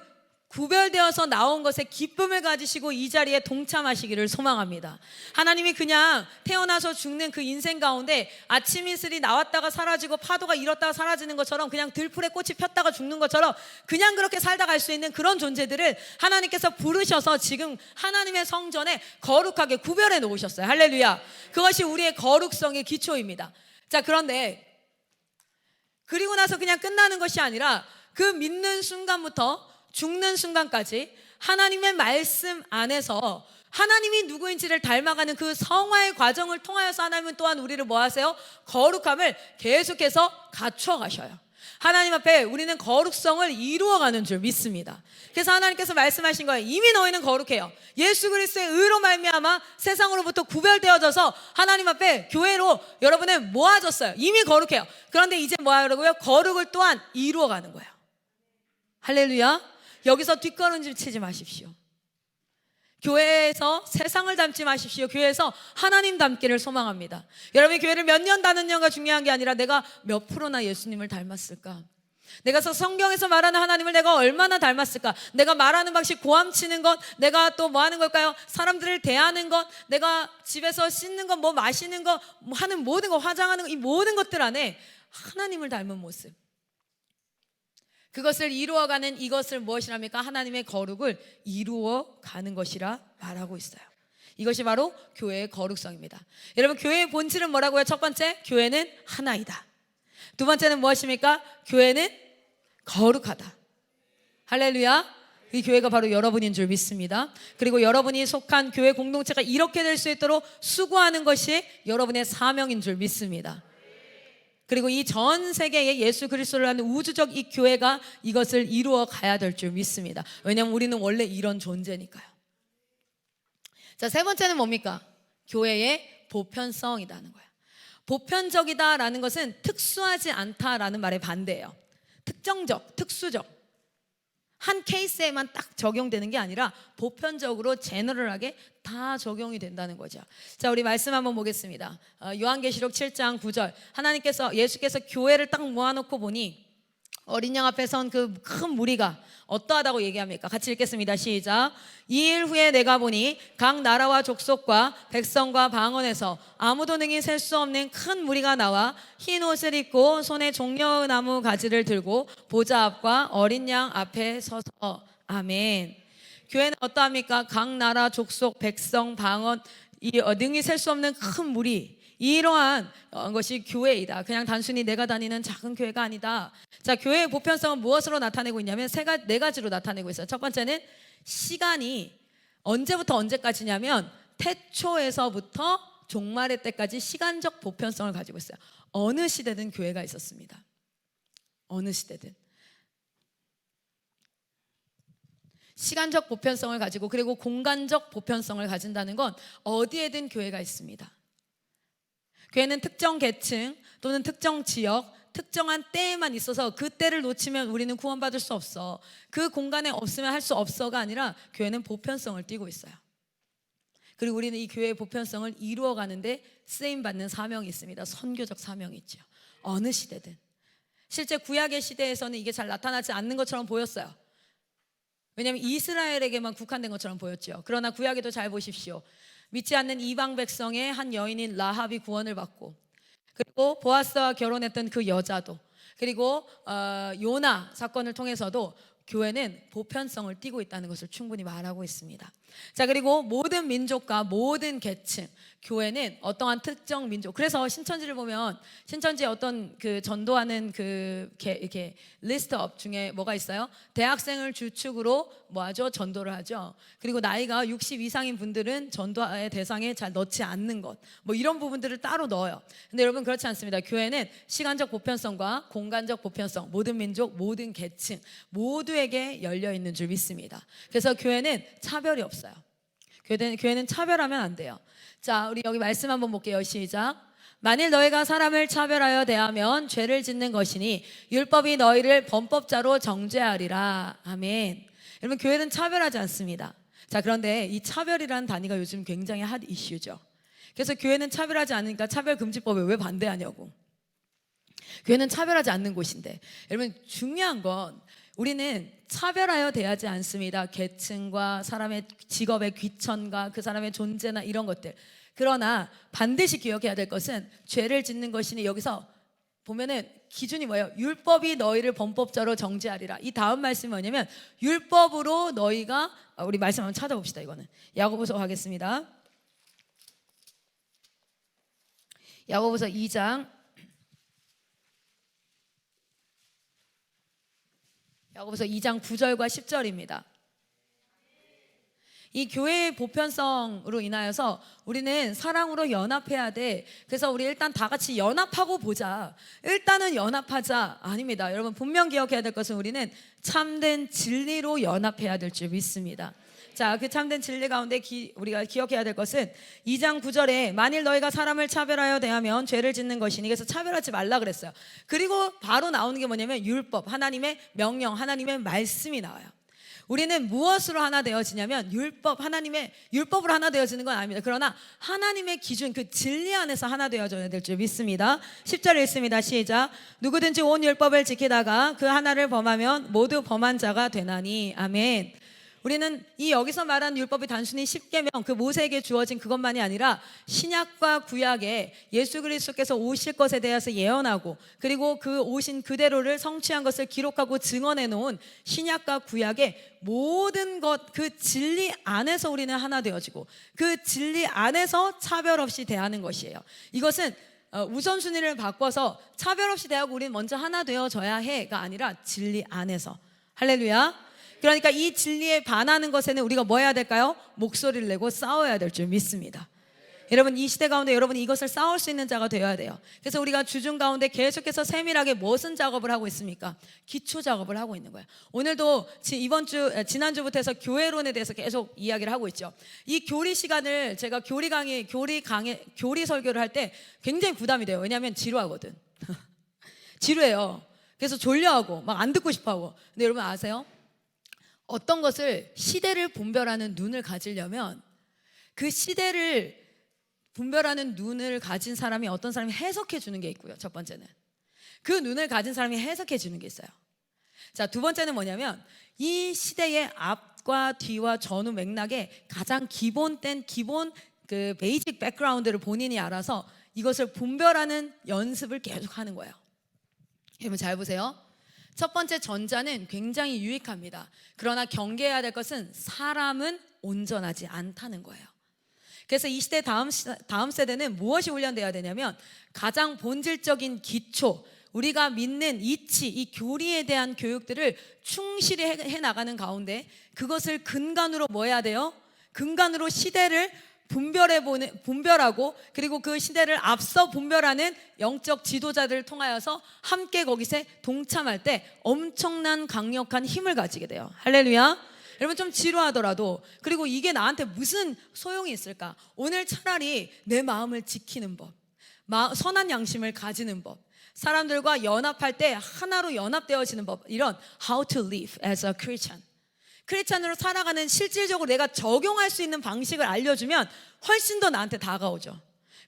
구별되어서 나온 것에 기쁨을 가지시고 이 자리에 동참하시기를 소망합니다. 하나님이 그냥 태어나서 죽는 그 인생 가운데 아침 이슬이 나왔다가 사라지고 파도가 일었다가 사라지는 것처럼, 그냥 들풀에 꽃이 폈다가 죽는 것처럼 그냥 그렇게 살다 갈 수 있는 그런 존재들을 하나님께서 부르셔서 지금 하나님의 성전에 거룩하게 구별해 놓으셨어요. 할렐루야. 그것이 우리의 거룩성의 기초입니다. 자, 그런데 그리고 나서 그냥 끝나는 것이 아니라 그 믿는 순간부터 죽는 순간까지 하나님의 말씀 안에서 하나님이 누구인지를 닮아가는 그 성화의 과정을 통하여서 하나님은 또한 우리를 뭐 하세요? 거룩함을 계속해서 갖춰가셔요. 하나님 앞에 우리는 거룩성을 이루어가는 줄 믿습니다. 그래서 하나님께서 말씀하신 거예요. 이미 너희는 거룩해요. 예수 그리스도의 의로 말미암아 세상으로부터 구별되어져서 하나님 앞에 교회로 여러분은 모아졌어요. 이미 거룩해요. 그런데 이제 뭐 하려고요? 거룩을 또한 이루어가는 거예요. 할렐루야. 여기서 뒷걸음질 치지 마십시오. 교회에서 세상을 닮지 마십시오. 교회에서 하나님 닮기를 소망합니다. 여러분이 교회를 몇 년 다녔냐가 중요한 게 아니라 내가 몇 프로나 예수님을 닮았을까? 내가 성경에서 말하는 하나님을 내가 얼마나 닮았을까? 내가 말하는 방식, 고함치는 것, 내가 또 뭐 하는 걸까요? 사람들을 대하는 것, 내가 집에서 씻는 것, 뭐 마시는 것, 뭐 하는 모든 것, 화장하는 것, 이 모든 것들 안에 하나님을 닮은 모습, 그것을 이루어가는 이것을 무엇이랍니까? 하나님의 거룩을 이루어가는 것이라 말하고 있어요. 이것이 바로 교회의 거룩성입니다. 여러분, 교회의 본질은 뭐라고요? 첫 번째, 교회는 하나이다. 두 번째는 무엇입니까? 교회는 거룩하다. 할렐루야. 이 교회가 바로 여러분인 줄 믿습니다. 그리고 여러분이 속한 교회 공동체가 이렇게 될 수 있도록 수고하는 것이 여러분의 사명인 줄 믿습니다. 그리고 이 전 세계에 예수 그리스도를 하는 우주적 이 교회가 이것을 이루어 가야 될 줄 믿습니다. 왜냐하면 우리는 원래 이런 존재니까요. 자, 세 번째는 뭡니까? 교회의 보편성이라는 거예요. 보편적이다라는 것은 특수하지 않다라는 말의 반대예요. 특정적, 특수적, 한 케이스에만 딱 적용되는 게 아니라 보편적으로 제너럴하게 다 적용이 된다는 거죠. 자, 우리 말씀 한번 보겠습니다. 요한계시록 7장 9절. 예수께서 교회를 딱 모아놓고 보니 어린 양 앞에 선 그 큰 무리가 어떠하다고 얘기합니까? 같이 읽겠습니다. 시작. 2일 후에 내가 보니 각 나라와 족속과 백성과 방언에서 아무도 능히 셀 수 없는 큰 무리가 나와 흰 옷을 입고 손에 종려나무 가지를 들고 보좌 앞과 어린 양 앞에 서서. 아멘. 교회는 어떠합니까? 각 나라 족속 백성 방언, 능히 셀 수 없는 큰 무리, 이러한 것이 교회이다. 그냥 단순히 내가 다니는 작은 교회가 아니다. 자, 교회의 보편성은 무엇으로 나타내고 있냐면 네 가지로 나타내고 있어요. 첫 번째는 시간이 언제부터 언제까지냐면 태초에서부터 종말의 때까지 시간적 보편성을 가지고 있어요. 어느 시대든 교회가 있었습니다. 어느 시대든 시간적 보편성을 가지고, 그리고 공간적 보편성을 가진다는 건 어디에든 교회가 있습니다. 교회는 특정 계층 또는 특정 지역, 특정한 때에만 있어서 그 때를 놓치면 우리는 구원받을 수 없어, 그 공간에 없으면 할 수 없어가 아니라 교회는 보편성을 띠고 있어요. 그리고 우리는 이 교회의 보편성을 이루어가는데 쓰임받는 사명이 있습니다. 선교적 사명이 있죠. 어느 시대든. 실제 구약의 시대에서는 이게 잘 나타나지 않는 것처럼 보였어요. 왜냐하면 이스라엘에게만 국한된 것처럼 보였죠. 그러나 구약에도 잘 보십시오. 믿지 않는 이방 백성의 한 여인인 라합이 구원을 받고, 그리고 보아스와 결혼했던 그 여자도, 그리고 요나 사건을 통해서도 교회는 보편성을 띠고 있다는 것을 충분히 말하고 있습니다. 자, 그리고 모든 민족과 모든 계층, 교회는 어떠한 특정 민족. 그래서 신천지를 보면 신천지에 어떤 그 전도하는 이렇게 리스트업 중에 뭐가 있어요? 대학생을 주축으로 뭐 하죠? 전도를 하죠. 그리고 나이가 60 이상인 분들은 전도의 대상에 잘 넣지 않는 것, 뭐 이런 부분들을 따로 넣어요. 근데 여러분, 그렇지 않습니다. 교회는 시간적 보편성과 공간적 보편성, 모든 민족, 모든 계층 모두에게 열려 있는 줄 믿습니다. 그래서 교회는 차별이 없어요. 교회는 차별하면 안 돼요. 자, 우리 여기 말씀 한번 볼게요. 시작. 만일 너희가 사람을 차별하여 대하면 죄를 짓는 것이니 율법이 너희를 범법자로 정죄하리라. 아멘. 여러분, 교회는 차별하지 않습니다. 자, 그런데 이 차별이라는 단위가 요즘 굉장히 핫 이슈죠. 그래서 교회는 차별하지 않으니까 차별금지법에 왜 반대하냐고. 교회는 차별하지 않는 곳인데, 여러분, 중요한 건 우리는 차별하여 대하지 않습니다. 계층과 사람의 직업의 귀천과 그 사람의 존재나 이런 것들. 그러나 반드시 기억해야 될 것은 죄를 짓는 것이니, 여기서 보면은 기준이 뭐예요? 율법이 너희를 범법자로 정죄하리라. 이 다음 말씀이 뭐냐면 율법으로 너희가, 우리 말씀 한번 찾아봅시다. 이거는 야고보서 가겠습니다. 야고보서 2장 야고보서 2장 9절과 10절입니다. 이 교회의 보편성으로 인하여서 우리는 사랑으로 연합해야 돼. 그래서 우리 일단 다 같이 연합하고 보자. 일단은 연합하자. 아닙니다. 여러분, 분명 기억해야 될 것은 우리는 참된 진리로 연합해야 될 줄 믿습니다. 자, 그 참된 진리 가운데 우리가 기억해야 될 것은 2장 9절에 만일 너희가 사람을 차별하여 대하면 죄를 짓는 것이니, 그래서 차별하지 말라 그랬어요. 그리고 바로 나오는 게 뭐냐면 율법, 하나님의 명령, 하나님의 말씀이 나와요. 우리는 무엇으로 하나 되어지냐면 하나님의 율법으로 하나 되어지는 건 아닙니다. 그러나 하나님의 기준, 그 진리 안에서 하나 되어져야 될 줄 믿습니다. 10절 읽습니다. 시작. 누구든지 온 율법을 지키다가 그 하나를 범하면 모두 범한 자가 되나니. 아멘. 우리는 이 여기서 말하는 율법이 단순히 십계명, 그 모세에게 주어진 그것만이 아니라 신약과 구약에 예수 그리스도께서 오실 것에 대해서 예언하고, 그리고 그 오신 그대로를 성취한 것을 기록하고 증언해 놓은 신약과 구약의 모든 것, 그 진리 안에서 우리는 하나 되어지고, 그 진리 안에서 차별 없이 대하는 것이에요. 이것은 우선순위를 바꿔서 차별 없이 대하고 우리는 먼저 하나 되어져야 해가 아니라 진리 안에서. 할렐루야. 그러니까 이 진리에 반하는 것에는 우리가 뭐 해야 될까요? 목소리를 내고 싸워야 될 줄 믿습니다. 여러분, 이 시대 가운데 여러분이 이것을 싸울 수 있는 자가 되어야 돼요. 그래서 우리가 주중 가운데 계속해서 세밀하게 무슨 작업을 하고 있습니까? 기초 작업을 하고 있는 거예요. 오늘도 지난주부터 해서 교회론에 대해서 계속 이야기를 하고 있죠. 이 교리 시간을 제가 교리 설교를 할 때 굉장히 부담이 돼요. 왜냐하면 지루하거든. 지루해요. 그래서 졸려하고 막 안 듣고 싶어하고. 근데 여러분 아세요? 어떤 것을 시대를 분별하는 눈을 가지려면 그 시대를 분별하는 눈을 가진 사람이 어떤 사람이 해석해 주는 게 있고요. 첫 번째는 그 눈을 가진 사람이 해석해 주는 게 있어요. 자, 두 번째는 뭐냐면 이 시대의 앞과 뒤와 전후 맥락에 가장 기본 그 베이직 백그라운드를 본인이 알아서 이것을 분별하는 연습을 계속 하는 거예요. 여러분 잘 보세요. 첫 번째 전자는 굉장히 유익합니다. 그러나 경계해야 될 것은 사람은 온전하지 않다는 거예요. 그래서 이 시대 다음 세대는 무엇이 훈련되어야 되냐면 가장 본질적인 기초, 우리가 믿는 이치, 이 교리에 대한 교육들을 충실히 해나가는 가운데 그것을 근간으로 뭐 해야 돼요? 근간으로 시대를 분별하고, 그리고 그 시대를 앞서 분별하는 영적 지도자들을 통하여서 함께 거기서 동참할 때 엄청난 강력한 힘을 가지게 돼요. 할렐루야. 여러분 좀 지루하더라도, 그리고 이게 나한테 무슨 소용이 있을까? 오늘 차라리 내 마음을 지키는 법, 선한 양심을 가지는 법, 사람들과 연합할 때 하나로 연합되어지는 법, 이런 how to live as a Christian, 크리스찬으로 살아가는 실질적으로 내가 적용할 수 있는 방식을 알려주면 훨씬 더 나한테 다가오죠.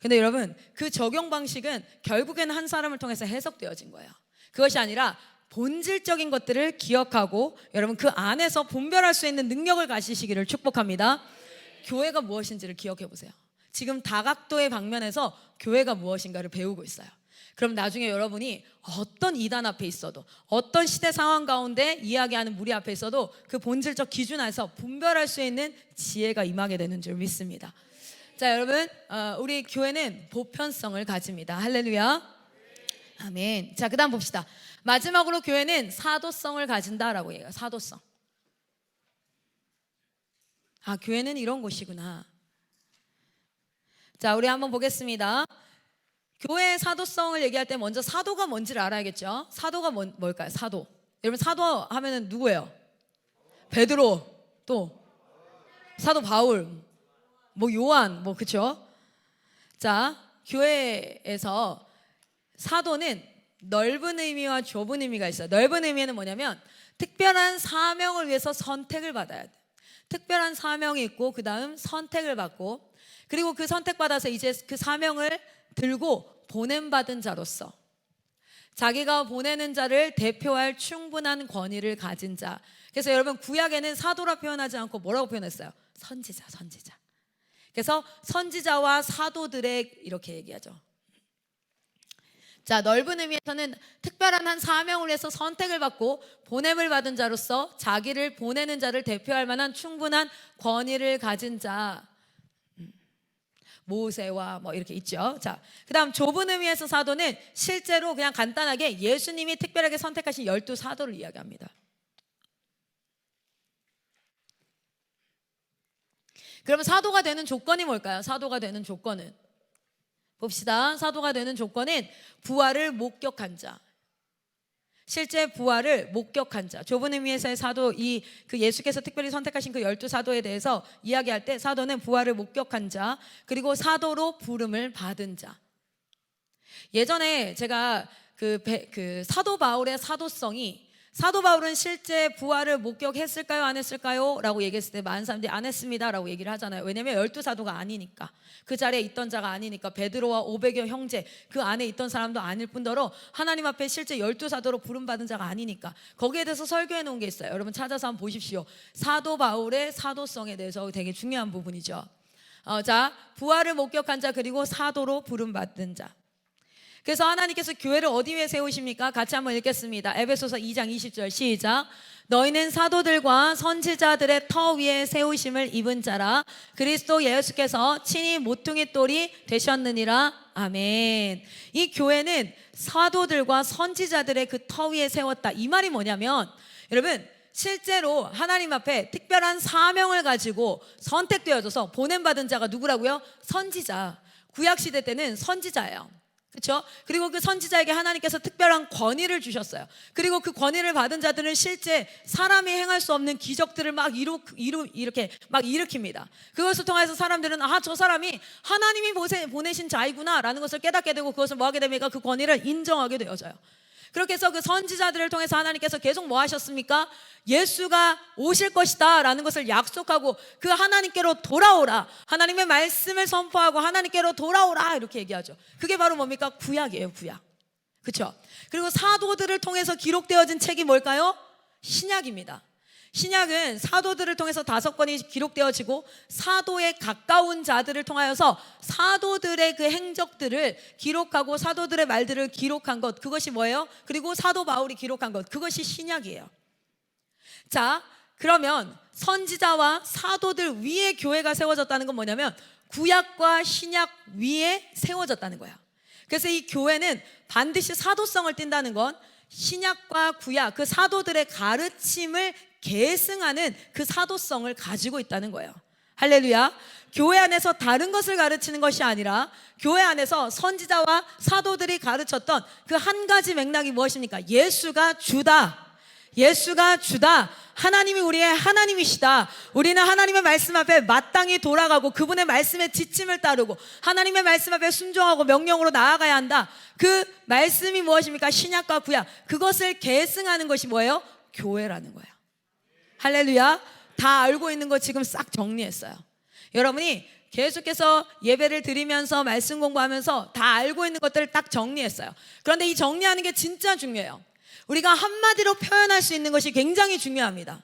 근데 여러분 그 적용 방식은 결국에는 한 사람을 통해서 해석되어진 거예요. 그것이 아니라 본질적인 것들을 기억하고 여러분 그 안에서 분별할 수 있는 능력을 가지시기를 축복합니다. 교회가 무엇인지를 기억해 보세요. 지금 다각도의 방면에서 교회가 무엇인가를 배우고 있어요. 그럼 나중에 여러분이 어떤 이단 앞에 있어도, 어떤 시대 상황 가운데 이야기하는 무리 앞에 있어도 그 본질적 기준 안에서 분별할 수 있는 지혜가 임하게 되는 줄 믿습니다. 자, 여러분 우리 교회는 보편성을 가집니다. 할렐루야. 아멘. 자, 그 다음 봅시다. 마지막으로 교회는 사도성을 가진다라고 해요. 사도성. 아, 교회는 이런 곳이구나. 자, 우리 한번 보겠습니다. 교회의 사도성을 얘기할 때 먼저 사도가 뭔지를 알아야겠죠. 사도가 뭘까요? 사도. 여러분 사도 하면은 누구예요? 베드로, 또 사도 바울, 뭐 요한, 뭐 그렇죠? 자, 교회에서 사도는 넓은 의미와 좁은 의미가 있어요. 넓은 의미는 뭐냐면 특별한 사명을 위해서 선택을 받아야 돼. 특별한 사명이 있고 그 다음 선택을 받고, 그리고 그 선택받아서 이제 그 사명을 들고 보냄받은 자로서 자기가 보내는 자를 대표할 충분한 권위를 가진 자. 그래서 여러분 구약에는 사도라 표현하지 않고 뭐라고 표현했어요? 선지자. 그래서 선지자와 사도들의 이렇게 얘기하죠. 자, 넓은 의미에서는 특별한 한 사명을 위해서 선택을 받고 보냄을 받은 자로서 자기를 보내는 자를 대표할 만한 충분한 권위를 가진 자. 모세와 뭐 이렇게 있죠. 자, 그 다음 좁은 의미에서 사도는 실제로 그냥 간단하게 예수님이 특별하게 선택하신 12사도를 이야기합니다. 그러면 사도가 되는 조건이 뭘까요? 사도가 되는 조건은 봅시다. 사도가 되는 조건은 부활을 목격한 자, 실제 부활을 목격한 자. 좁은 의미에서의 사도, 그 예수께서 특별히 선택하신 그 12사도에 대해서 이야기할 때 사도는 부활을 목격한 자, 그리고 사도로 부름을 받은 자. 예전에 제가 그 사도 바울의 사도성이 사도 바울은 실제 부활을 목격했을까요? 안 했을까요? 라고 얘기했을 때 많은 사람들이 안 했습니다 라고 얘기를 하잖아요. 왜냐면 12사도가 아니니까, 그 자리에 있던 자가 아니니까. 베드로와 500여 형제 그 안에 있던 사람도 아닐 뿐더러 하나님 앞에 실제 12사도로 부름받은 자가 아니니까. 거기에 대해서 설교해 놓은 게 있어요. 여러분 찾아서 한번 보십시오. 사도 바울의 사도성에 대해서 되게 중요한 부분이죠. 자, 부활을 목격한 자 그리고 사도로 부름받은 자. 그래서 하나님께서 교회를 어디 위에 세우십니까? 같이 한번 읽겠습니다. 에베소서 2장 20절 시작. 너희는 사도들과 선지자들의 터 위에 세우심을 입은 자라. 그리스도 예수께서 친히 모퉁이 돌이 되셨느니라. 아멘. 이 교회는 사도들과 선지자들의 그 터 위에 세웠다. 이 말이 뭐냐면, 여러분 실제로 하나님 앞에 특별한 사명을 가지고 선택되어져서 보냄받은 자가 누구라고요? 선지자. 구약시대 때는 선지자예요. 그렇죠? 그리고 그 선지자에게 하나님께서 특별한 권위를 주셨어요. 그리고 그 권위를 받은 자들은 실제 사람이 행할 수 없는 기적들을 막 이렇게 막 일으킵니다. 그것을 통해서 사람들은 저 사람이 하나님이 보내신 자이구나 라는 것을 깨닫게 되고, 그것을 뭐 하게 됩니까? 그 권위를 인정하게 되어져요. 그렇게 해서 그 선지자들을 통해서 하나님께서 계속 뭐 하셨습니까? 예수가 오실 것이다 라는 것을 약속하고, 그 하나님께로 돌아오라, 하나님의 말씀을 선포하고 하나님께로 돌아오라 이렇게 얘기하죠. 그게 바로 뭡니까? 구약이에요. 구약. 그렇죠? 그리고 사도들을 통해서 기록되어진 책이 뭘까요? 신약입니다. 신약은 사도들을 통해서 5권이 기록되어지고, 사도에 가까운 자들을 통하여서 사도들의 그 행적들을 기록하고 사도들의 말들을 기록한 것, 그것이 뭐예요? 그리고 사도 바울이 기록한 것, 그것이 신약이에요. 자, 그러면 선지자와 사도들 위에 교회가 세워졌다는 건 뭐냐면 구약과 신약 위에 세워졌다는 거예요. 그래서 이 교회는 반드시 사도성을 띈다는 건 신약과 구약, 그 사도들의 가르침을 계승하는 그 사도성을 가지고 있다는 거예요. 할렐루야. 교회 안에서 다른 것을 가르치는 것이 아니라 교회 안에서 선지자와 사도들이 가르쳤던 그 한 가지 맥락이 무엇입니까? 예수가 주다. 예수가 주다. 하나님이 우리의 하나님이시다. 우리는 하나님의 말씀 앞에 마땅히 돌아가고 그분의 말씀의 지침을 따르고 하나님의 말씀 앞에 순종하고 명령으로 나아가야 한다. 그 말씀이 무엇입니까? 신약과 구약. 그것을 계승하는 것이 뭐예요? 교회라는 거예요. 할렐루야. 다 알고 있는 거 지금 싹 정리했어요. 여러분이 계속해서 예배를 드리면서 말씀 공부하면서 다 알고 있는 것들을 딱 정리했어요. 그런데 이 정리하는 게 진짜 중요해요. 우리가 한마디로 표현할 수 있는 것이 굉장히 중요합니다.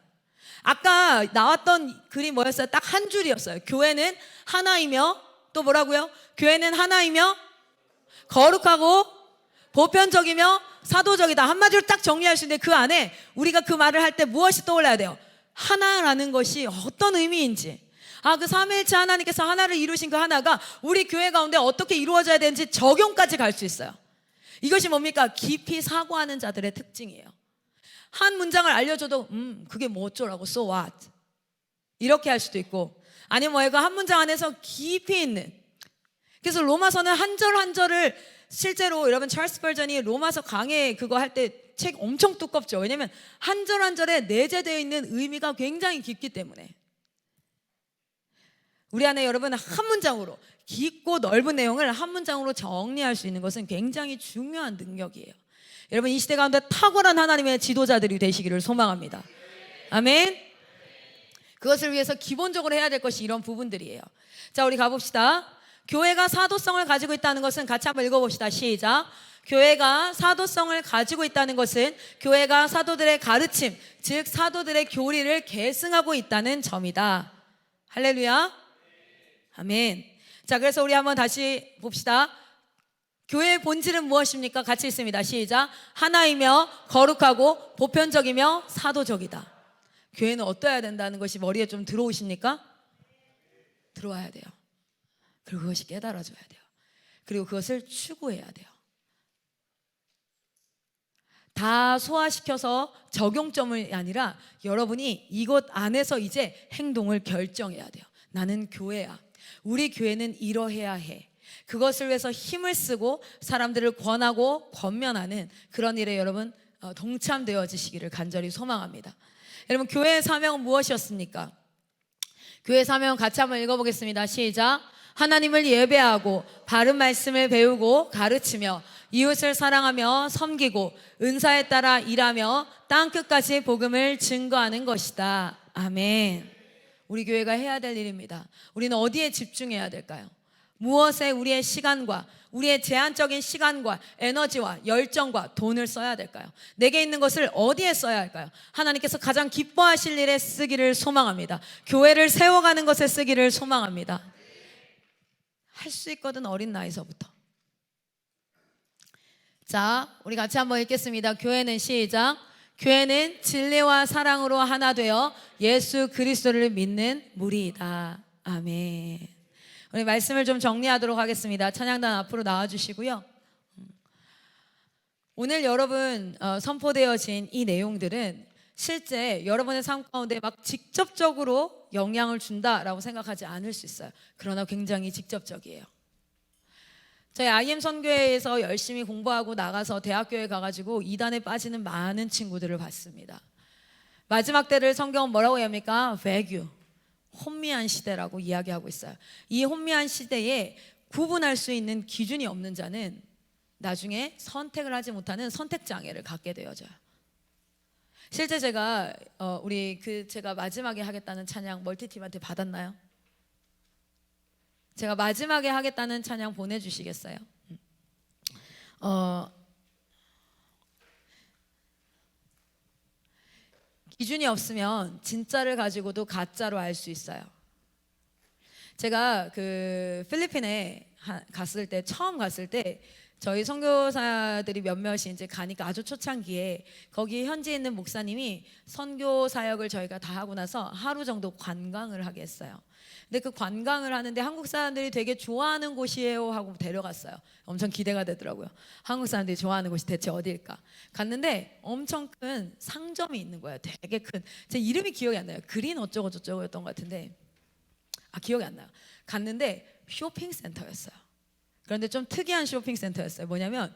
아까 나왔던 글이 뭐였어요? 딱 한 줄이었어요. 교회는 하나이며, 또 뭐라고요? 교회는 하나이며 거룩하고 보편적이며 사도적이다. 한마디로 딱 정리할 수 있는데, 그 안에 우리가 그 말을 할 때 무엇이 떠올라야 돼요? 하나라는 것이 어떤 의미인지, 그 삼위일체 하나님께서 하나를 이루신 그 하나가 우리 교회 가운데 어떻게 이루어져야 되는지 적용까지 갈 수 있어요. 이것이 뭡니까? 깊이 사고하는 자들의 특징이에요. 한 문장을 알려줘도 그게 뭐 어쩌라고, so what? 이렇게 할 수도 있고, 아니면 뭐예요? 한 문장 안에서 깊이 있는. 그래서 로마서는 한 절 한 절을, 실제로 여러분 찰스 스펄전이 로마서 강해 그거 할 때 책 엄청 두껍죠. 왜냐하면 한 절 한 절에 내재되어 있는 의미가 굉장히 깊기 때문에. 우리 안에 여러분 한 문장으로 깊고 넓은 내용을 한 문장으로 정리할 수 있는 것은 굉장히 중요한 능력이에요. 여러분 이 시대 가운데 탁월한 하나님의 지도자들이 되시기를 소망합니다. 아멘. 그것을 위해서 기본적으로 해야 될 것이 이런 부분들이에요. 자, 우리 가봅시다. 교회가 사도성을 가지고 있다는 것은 같이 한번 읽어봅시다. 시작. 교회가 사도성을 가지고 있다는 것은 교회가 사도들의 가르침, 즉 사도들의 교리를 계승하고 있다는 점이다. 할렐루야. 아멘. 자, 그래서 우리 한번 다시 봅시다. 교회의 본질은 무엇입니까? 같이 읽습니다. 시작. 하나이며 거룩하고 보편적이며 사도적이다. 교회는 어떠해야 된다는 것이 머리에 좀 들어오십니까? 들어와야 돼요. 그리고 그것이 깨달아져야 돼요. 그리고 그것을 추구해야 돼요. 다 소화시켜서 적용점이 아니라 여러분이 이것 안에서 이제 행동을 결정해야 돼요. 나는 교회야. 우리 교회는 이러해야 해. 그것을 위해서 힘을 쓰고 사람들을 권하고 권면하는 그런 일에 여러분 동참되어지시기를 간절히 소망합니다. 여러분 교회의 사명은 무엇이었습니까? 교회의 사명은 같이 한번 읽어보겠습니다. 시작. 하나님을 예배하고 바른 말씀을 배우고 가르치며 이웃을 사랑하며 섬기고 은사에 따라 일하며 땅끝까지 복음을 증거하는 것이다. 아멘. 우리 교회가 해야 될 일입니다. 우리는 어디에 집중해야 될까요? 무엇에 우리의 시간과 우리의 제한적인 시간과 에너지와 열정과 돈을 써야 될까요? 내게 있는 것을 어디에 써야 할까요? 하나님께서 가장 기뻐하실 일에 쓰기를 소망합니다. 교회를 세워가는 것에 쓰기를 소망합니다. 할 수 있거든, 어린 나이서부터. 자, 우리 같이 한번 읽겠습니다. 교회는 시작. 교회는 진리와 사랑으로 하나 되어 예수 그리스도를 믿는 무리이다. 아멘. 우리 말씀을 좀 정리하도록 하겠습니다. 찬양단 앞으로 나와주시고요. 오늘 여러분 선포되어진 이 내용들은 실제 여러분의 삶 가운데 막 직접적으로 영향을 준다라고 생각하지 않을 수 있어요. 그러나 굉장히 직접적이에요. 저희 IM 선교회에서 열심히 공부하고 나가서 대학교에 가가지고 이단에 빠지는 많은 친구들을 봤습니다. 마지막 때를 성경은 뭐라고 합니까? 배교, 혼미한 시대라고 이야기하고 있어요. 이 혼미한 시대에 구분할 수 있는 기준이 없는 자는 나중에 선택을 하지 못하는 선택장애를 갖게 되어져요. 실제 제가 제가 마지막에 하겠다는 찬양 멀티팀한테 받았나요? 제가 마지막에 하겠다는 찬양 보내주시겠어요? 기준이 없으면 진짜를 가지고도 가짜로 알 수 있어요. 제가 그 필리핀에 갔을 때, 처음 갔을 때 저희 선교사들이 몇몇이 이제 가니까 아주 초창기에 거기 현지에 있는 목사님이 선교 사역을 저희가 다 하고 나서 하루 정도 관광을 하게 했어요. 근데 그 관광을 하는데 한국 사람들이 되게 좋아하는 곳이에요 하고 데려갔어요. 엄청 기대가 되더라고요. 한국 사람들이 좋아하는 곳이 대체 어디일까? 갔는데 엄청 큰 상점이 있는 거예요. 되게 큰. 제 이름이 기억이 안 나요. 그린 어쩌고 저쩌고였던 것 같은데 기억이 안 나요. 갔는데 쇼핑센터였어요. 그런데 좀 특이한 쇼핑센터였어요. 뭐냐면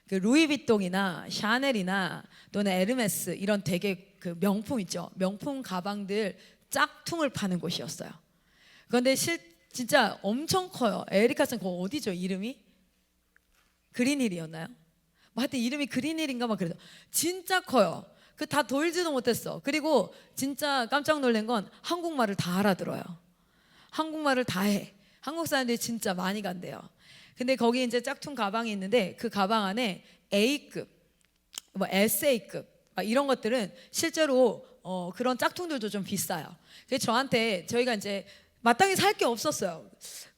그 루이비통이나 샤넬이나 또는 에르메스 이런 되게 그 명품 있죠. 명품 가방들 짝퉁을 파는 곳이었어요. 그런데 진짜 엄청 커요. 에리카슨 그거 어디죠? 이름이? 그린힐이었나요? 하여튼 이름이 그린힐인가 막 그래서 진짜 커요. 그 다 돌지도 못했어. 그리고 진짜 깜짝 놀란 건 한국말을 다 알아들어요. 한국말을 다 해. 한국 사람들이 진짜 많이 간대요. 근데 거기 이제 짝퉁 가방이 있는데 그 가방 안에 A급, 뭐 SA급 이런 것들은 실제로 그런 짝퉁들도 좀 비싸요. 그래서 저희가 이제 마땅히 살 게 없었어요.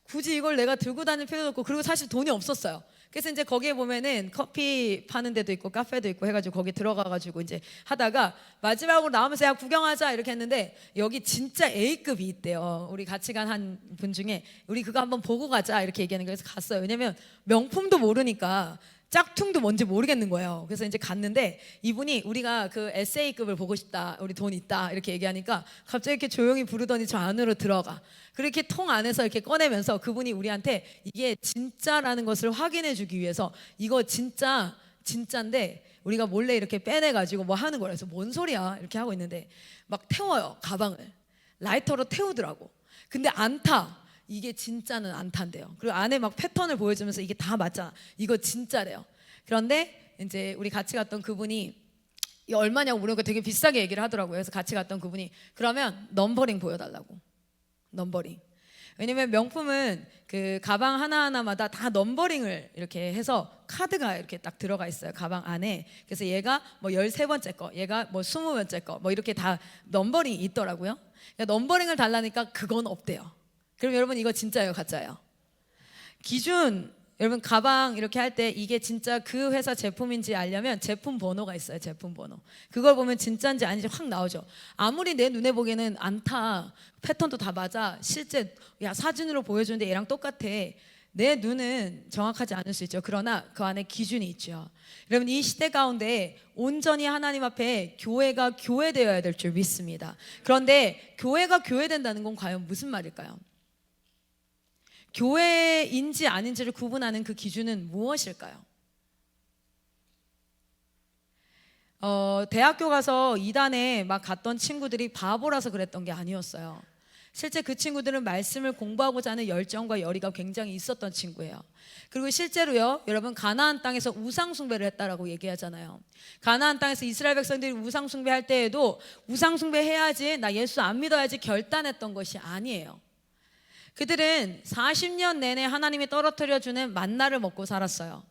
굳이 이걸 내가 들고 다닐 필요도 없고, 그리고 사실 돈이 없었어요. 그래서 이제 거기에 보면은 커피 파는 데도 있고 카페도 있고 해가지고 거기 들어가가지고 이제 하다가 마지막으로 나오면서 야 구경하자 이렇게 했는데 여기 진짜 A급이 있대요. 우리 같이 간 한 분 중에 우리 그거 한번 보고 가자 이렇게 얘기하는 거예요. 그래서 갔어요. 왜냐면 명품도 모르니까 짝퉁도 뭔지 모르겠는 거예요. 그래서 이제 갔는데 이분이 우리가 그 SA급을 보고 싶다, 우리 돈 있다 이렇게 얘기하니까 갑자기 이렇게 조용히 부르더니 저 안으로 들어가. 그렇게 통 안에서 이렇게 꺼내면서 그분이 우리한테 이게 진짜라는 것을 확인해 주기 위해서 이거 진짜인데 우리가 몰래 이렇게 빼내가지고 뭐 하는 거라. 그래서 뭔 소리야 이렇게 하고 있는데 막 태워요. 가방을 라이터로 태우더라고. 근데 안 타. 이게 진짜는 안 탄대요. 그리고 안에 막 패턴을 보여주면서 이게 다 맞잖아. 이거 진짜래요. 그런데 이제 우리 같이 갔던 그분이 이게 얼마냐고 물으니까 되게 비싸게 얘기를 하더라고요. 그래서 같이 갔던 그분이 그러면 넘버링 보여달라고. 넘버링. 왜냐면 명품은 그 가방 하나하나마다 다 넘버링을 이렇게 해서 카드가 이렇게 딱 들어가 있어요. 가방 안에. 그래서 얘가 뭐 13번째 거, 얘가 뭐 20번째 거, 뭐 이렇게 다 넘버링이 있더라고요. 그러니까 넘버링을 달라니까 그건 없대요. 그럼 여러분 이거 진짜예요, 가짜예요? 기준, 여러분 가방 이렇게 할 때 이게 진짜 그 회사 제품인지 알려면 제품 번호가 있어요. 제품 번호. 그걸 보면 진짜인지 아닌지 확 나오죠. 아무리 내 눈에 보기에는 안 타. 패턴도 다 맞아. 실제 야 사진으로 보여주는데 얘랑 똑같아. 내 눈은 정확하지 않을 수 있죠. 그러나 그 안에 기준이 있죠. 여러분 이 시대 가운데 온전히 하나님 앞에 교회가 교회되어야 될 줄 믿습니다. 그런데 교회가 교회된다는 건 과연 무슨 말일까요? 교회인지 아닌지를 구분하는 그 기준은 무엇일까요? 대학교 가서 이단에 막 갔던 친구들이 바보라서 그랬던 게 아니었어요. 실제 그 친구들은 말씀을 공부하고자 하는 열정과 열의가 굉장히 있었던 친구예요. 그리고 실제로요, 여러분, 가나안 땅에서 우상 숭배를 했다라고 얘기하잖아요. 가나안 땅에서 이스라엘 백성들이 우상 숭배할 때에도 우상 숭배해야지, 나 예수 안 믿어야지 결단했던 것이 아니에요. 그들은 40년 내내 하나님이 떨어뜨려 주는 만나를 먹고 살았어요.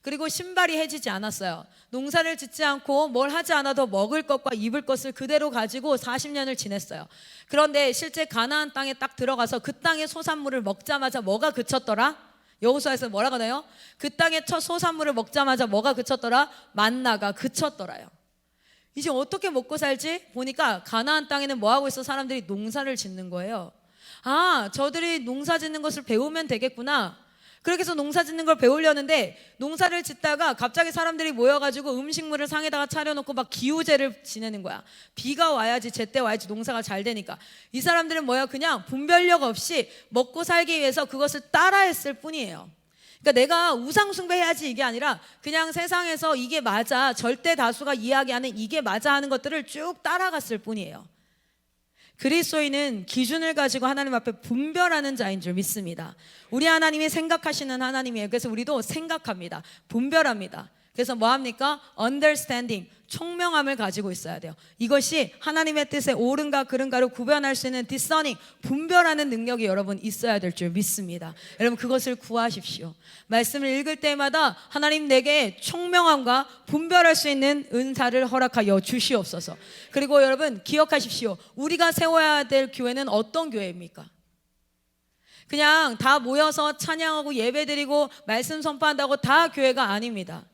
그리고 신발이 해지지 않았어요. 농사를 짓지 않고 뭘 하지 않아도 먹을 것과 입을 것을 그대로 가지고 40년을 지냈어요. 그런데 실제 가나안 땅에 딱 들어가서 그 땅의 소산물을 먹자마자 뭐가 그쳤더라? 여호수아에서 뭐라고 하나요? 그 땅의 첫 소산물을 먹자마자 뭐가 그쳤더라? 만나가 그쳤더라요. 이제 어떻게 먹고 살지? 보니까 가나안 땅에는 뭐 하고 있어? 사람들이 농사를 짓는 거예요. 아, 저들이 농사 짓는 것을 배우면 되겠구나. 그렇게 해서 농사 짓는 걸 배우려는데, 농사를 짓다가 갑자기 사람들이 모여가지고 음식물을 상에다가 차려놓고 막 기우제를 지내는 거야. 비가 와야지, 제때 와야지 농사가 잘 되니까. 이 사람들은 뭐야? 그냥 분별력 없이 먹고 살기 위해서 그것을 따라했을 뿐이에요. 그러니까 내가 우상 숭배해야지 이게 아니라 그냥 세상에서 이게 맞아, 절대 다수가 이야기하는 이게 맞아 하는 것들을 쭉 따라갔을 뿐이에요. 그리스도인은 기준을 가지고 하나님 앞에 분별하는 자인 줄 믿습니다. 우리 하나님이 생각하시는 하나님이에요. 그래서 우리도 생각합니다. 분별합니다. 그래서 뭐합니까? understanding, 총명함을 가지고 있어야 돼요. 이것이 하나님의 뜻에 옳은가 그른가를 구별할 수 있는 discerning, 분별하는 능력이 여러분 있어야 될 줄 믿습니다. 여러분, 그것을 구하십시오. 말씀을 읽을 때마다 하나님 내게 총명함과 분별할 수 있는 은사를 허락하여 주시옵소서. 그리고 여러분, 기억하십시오. 우리가 세워야 될 교회는 어떤 교회입니까? 그냥 다 모여서 찬양하고 예배드리고 말씀 선포한다고 다 교회가 아닙니다.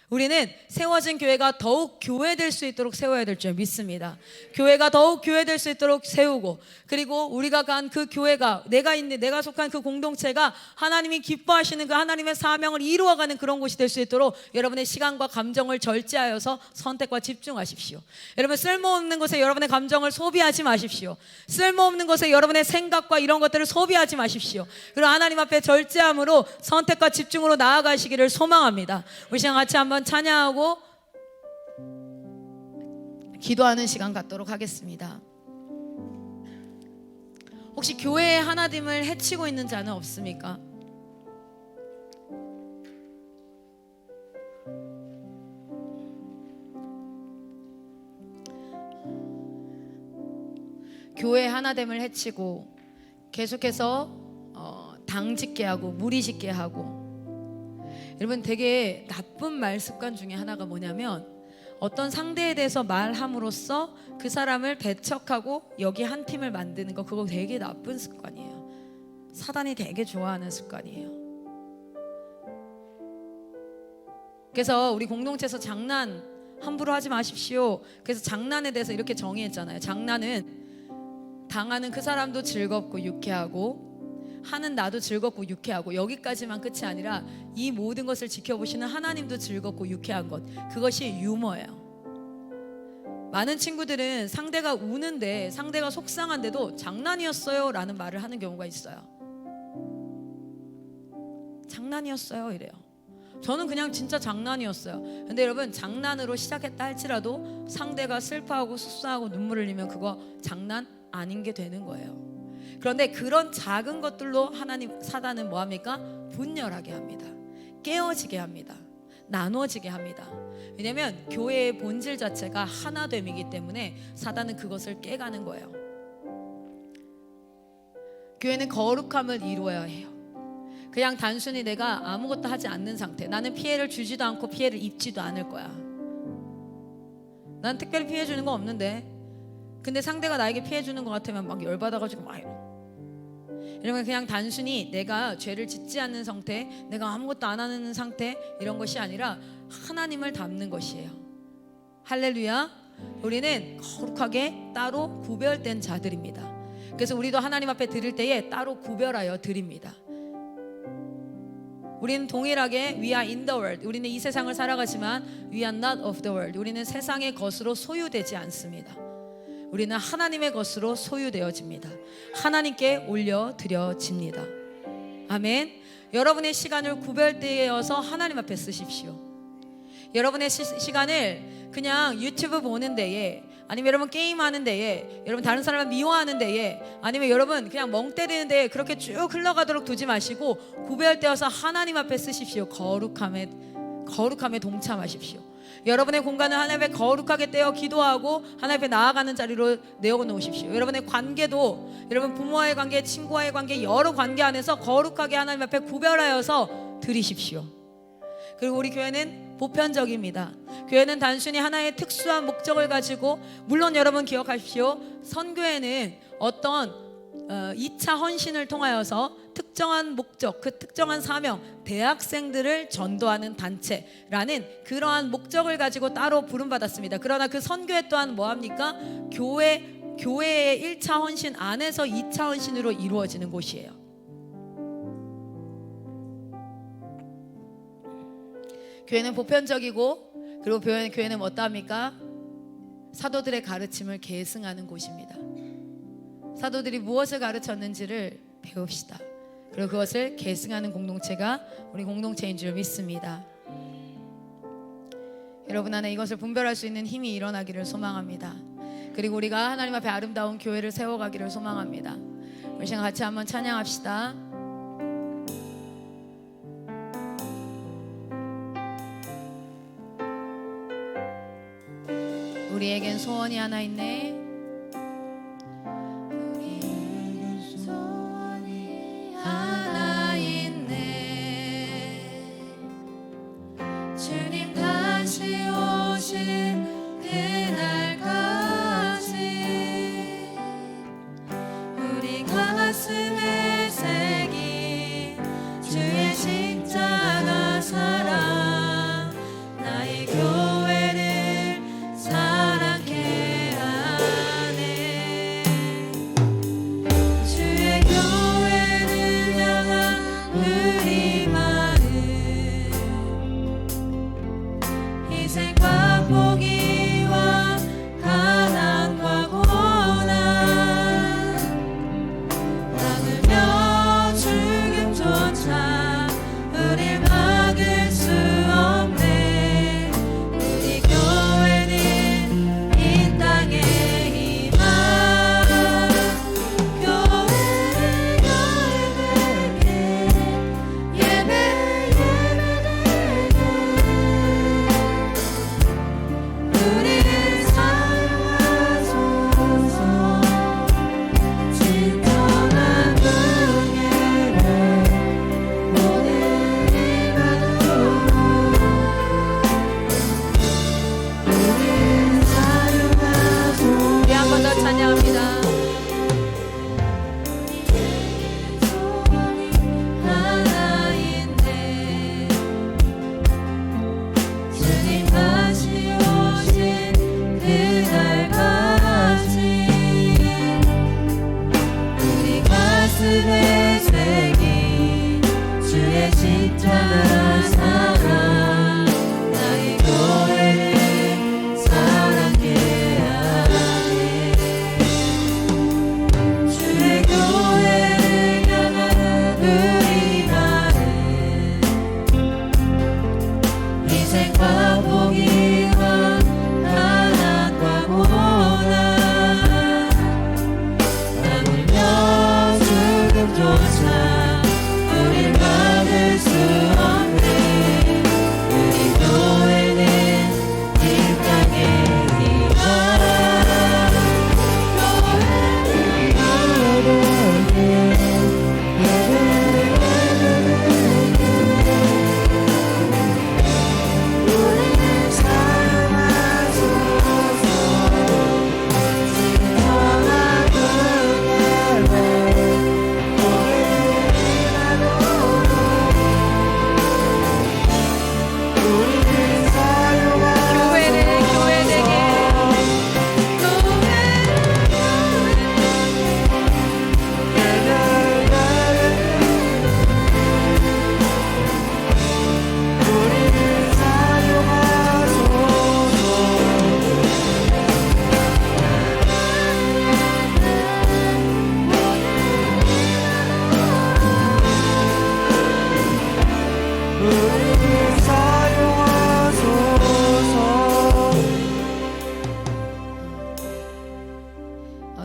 우리는 세워진 교회가 더욱 교회될 수 있도록 세워야 될 줄 믿습니다. 교회가 더욱 교회될 수 있도록 세우고, 그리고 우리가 간 그 교회가, 내가 속한 그 공동체가 하나님이 기뻐하시는 그 하나님의 사명을 이루어가는 그런 곳이 될 수 있도록 여러분의 시간과 감정을 절제하여서 선택과 집중하십시오. 여러분, 쓸모없는 곳에 여러분의 감정을 소비하지 마십시오. 쓸모없는 곳에 여러분의 생각과 이런 것들을 소비하지 마십시오. 그리고 하나님 앞에 절제함으로 선택과 집중으로 나아가시기를 소망합니다. 우리 시간 같이 한번 찬양하고 기도하는 시간 갖도록 하겠습니다. 혹시 교회의 하나됨을 해치고 있는 자는 없습니까? 교회의 하나됨을 해치고 계속해서 당짓게 하고 무리짓게 하고, 여러분, 되게 나쁜 말 습관 중에 하나가 뭐냐면, 어떤 상대에 대해서 말함으로써 그 사람을 배척하고 여기 한 팀을 만드는 거, 그거 되게 나쁜 습관이에요. 사단이 되게 좋아하는 습관이에요. 그래서 우리 공동체에서 장난 함부로 하지 마십시오. 그래서 장난에 대해서 이렇게 정의했잖아요. 장난은 당하는 그 사람도 즐겁고 유쾌하고 하는 나도 즐겁고 유쾌하고, 여기까지만 끝이 아니라 이 모든 것을 지켜보시는 하나님도 즐겁고 유쾌한 것, 그것이 유머예요. 많은 친구들은 상대가 우는데, 상대가 속상한데도 장난이었어요 라는 말을 하는 경우가 있어요. 장난이었어요 이래요. 저는 그냥 진짜 장난이었어요. 근데 여러분, 장난으로 시작했다 할지라도 상대가 슬퍼하고 속상하고 눈물을 흘리면 그거 장난 아닌 게 되는 거예요. 그런데 그런 작은 것들로 사단은 뭐합니까? 분열하게 합니다. 깨어지게 합니다. 나눠지게 합니다. 왜냐하면 교회의 본질 자체가 하나됨이기 때문에 사단은 그것을 깨가는 거예요. 교회는 거룩함을 이루어야 해요. 그냥 단순히 내가 아무것도 하지 않는 상태, 나는 피해를 주지도 않고 피해를 입지도 않을 거야. 난 특별히 피해 주는 거 없는데, 근데 상대가 나에게 피해 주는 것 같으면 막 열받아가지고 막 이러면 그냥 단순히 내가 죄를 짓지 않는 상태, 내가 아무것도 안 하는 상태, 이런 것이 아니라 하나님을 닮는 것이에요. 할렐루야. 우리는 거룩하게 따로 구별된 자들입니다. 그래서 우리도 하나님 앞에 드릴 때에 따로 구별하여 드립니다. 우리는 동일하게 we are in the world, 우리는 이 세상을 살아가지만 we are not of the world, 우리는 세상의 것으로 소유되지 않습니다. 우리는 하나님의 것으로 소유되어집니다. 하나님께 올려드려집니다. 아멘. 여러분의 시간을 구별되어서 하나님 앞에 쓰십시오. 여러분의 시간을 그냥 유튜브 보는 데에, 아니면 여러분 게임하는 데에, 여러분 다른 사람을 미워하는 데에, 아니면 여러분 그냥 멍 때리는 데에 그렇게 쭉 흘러가도록 두지 마시고 구별할 때 와서 하나님 앞에 쓰십시오. 거룩함에 동참하십시오. 여러분의 공간을 하나님 앞에 거룩하게 떼어 기도하고 하나님 앞에 나아가는 자리로 내어놓으십시오. 여러분의 관계도, 여러분 부모와의 관계, 친구와의 관계, 여러 관계 안에서 거룩하게 하나님 앞에 구별하여서 드리십시오. 그리고 우리 교회는 보편적입니다. 교회는 단순히 하나의 특수한 목적을 가지고, 물론 여러분 기억하십시오. 선교회는 어떤 2차 헌신을 통하여서 특정한 목적, 그 특정한 사명, 대학생들을 전도하는 단체라는 그러한 목적을 가지고 따로 부름받았습니다. 그러나 그 선교회 또한 뭐합니까? 교회의 1차 헌신 안에서 2차 헌신으로 이루어지는 곳이에요. 교회는 보편적이고, 그리고 교회는 어떠합니까? 사도들의 가르침을 계승하는 곳입니다. 사도들이 무엇을 가르쳤는지를 배웁시다. 그리고 그것을 계승하는 공동체가 우리 공동체인 줄 믿습니다. 여러분 안에 이것을 분별할 수 있는 힘이 일어나기를 소망합니다. 그리고 우리가 하나님 앞에 아름다운 교회를 세워가기를 소망합니다. 우리 시간 같이 한번 찬양합시다. 우리에겐 소원이 하나 있네. 주님 다시 오실 그날까지 우리 가슴에 새긴 주의 십자가 사랑, 나의 교회를 사랑케 하네. 주의 교회를 향한 우리 마음, 희생과 포기와 가난과 고난, 남으며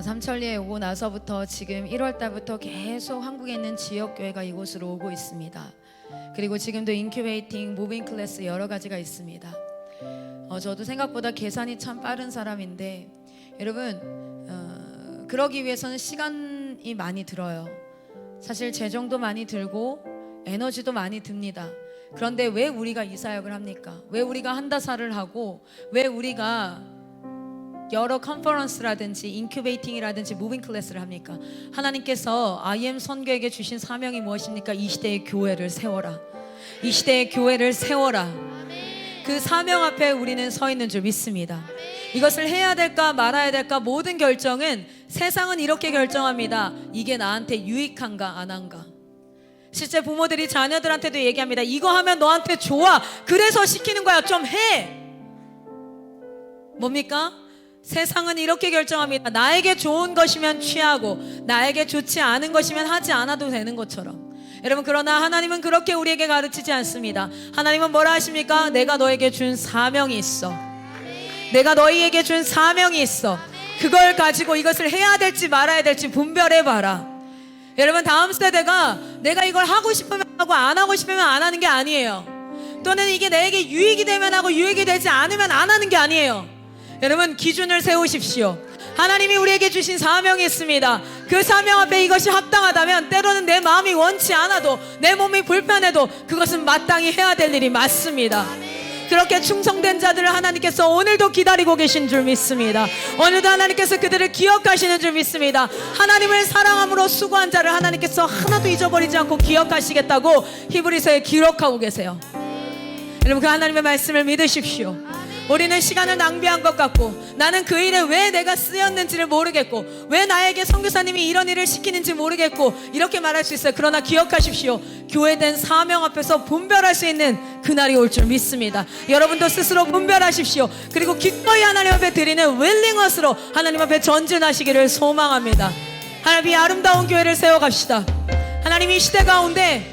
삼천리에 오고 나서부터 지금 1월 달부터 계속 한국에 있는 지역 교회가 이곳으로 오고 있습니다. 그리고 지금도 인큐베이팅, 무빙 클래스 여러 가지가 있습니다. 저도 생각보다 계산이 참 빠른 사람인데 여러분 그러기 위해서는 시간이 많이 들어요. 사실 재정도 많이 들고 에너지도 많이 듭니다. 그런데 왜 우리가 이 사역을 합니까? 왜 우리가 한다사를 하고 왜 우리가 여러 컨퍼런스라든지 인큐베이팅이라든지 무빙 클래스를 합니까? 하나님께서 IM 선교에게 주신 사명이 무엇입니까? 이 시대의 교회를 세워라. 이 시대의 교회를 세워라. 그 사명 앞에 우리는 서 있는 줄 믿습니다. 이것을 해야 될까 말아야 될까 모든 결정은 세상은 이렇게 결정합니다. 이게 나한테 유익한가 안 한가. 실제 부모들이 자녀들한테도 얘기합니다. 이거 하면 너한테 좋아. 그래서 시키는 거야. 좀 해. 뭡니까? 세상은 이렇게 결정합니다. 나에게 좋은 것이면 취하고 나에게 좋지 않은 것이면 하지 않아도 되는 것처럼. 여러분 그러나 하나님은 그렇게 우리에게 가르치지 않습니다. 하나님은 뭐라 하십니까? 내가 너에게 준 사명이 있어. 내가 너희에게 준 사명이 있어. 그걸 가지고 이것을 해야 될지 말아야 될지 분별해봐라. 여러분 다음 세대가 내가 이걸 하고 싶으면 하고 안 하고 싶으면 안 하는 게 아니에요. 또는 이게 내게 유익이 되면 하고 유익이 되지 않으면 안 하는 게 아니에요. 여러분 기준을 세우십시오. 하나님이 우리에게 주신 사명이 있습니다. 그 사명 앞에 이것이 합당하다면 때로는 내 마음이 원치 않아도 내 몸이 불편해도 그것은 마땅히 해야 될 일이 맞습니다. 그렇게 충성된 자들을 하나님께서 오늘도 기다리고 계신 줄 믿습니다. 오늘도 하나님께서 그들을 기억하시는 줄 믿습니다. 하나님을 사랑함으로 수고한 자를 하나님께서 하나도 잊어버리지 않고 기억하시겠다고 히브리서에 기록하고 계세요. 여러분 그 하나님의 말씀을 믿으십시오. 우리는 시간을 낭비한 것 같고 나는 그 일에 왜 내가 쓰였는지를 모르겠고 왜 나에게 선교사님이 이런 일을 시키는지 모르겠고 이렇게 말할 수 있어요. 그러나 기억하십시오. 교회된 사명 앞에서 분별할 수 있는 그날이 올 줄 믿습니다. 여러분도 스스로 분별하십시오. 그리고 기꺼이 하나님 앞에 드리는 윌링헛으로 하나님 앞에 전진하시기를 소망합니다. 하나님 이 아름다운 교회를 세워갑시다. 하나님 이 시대 가운데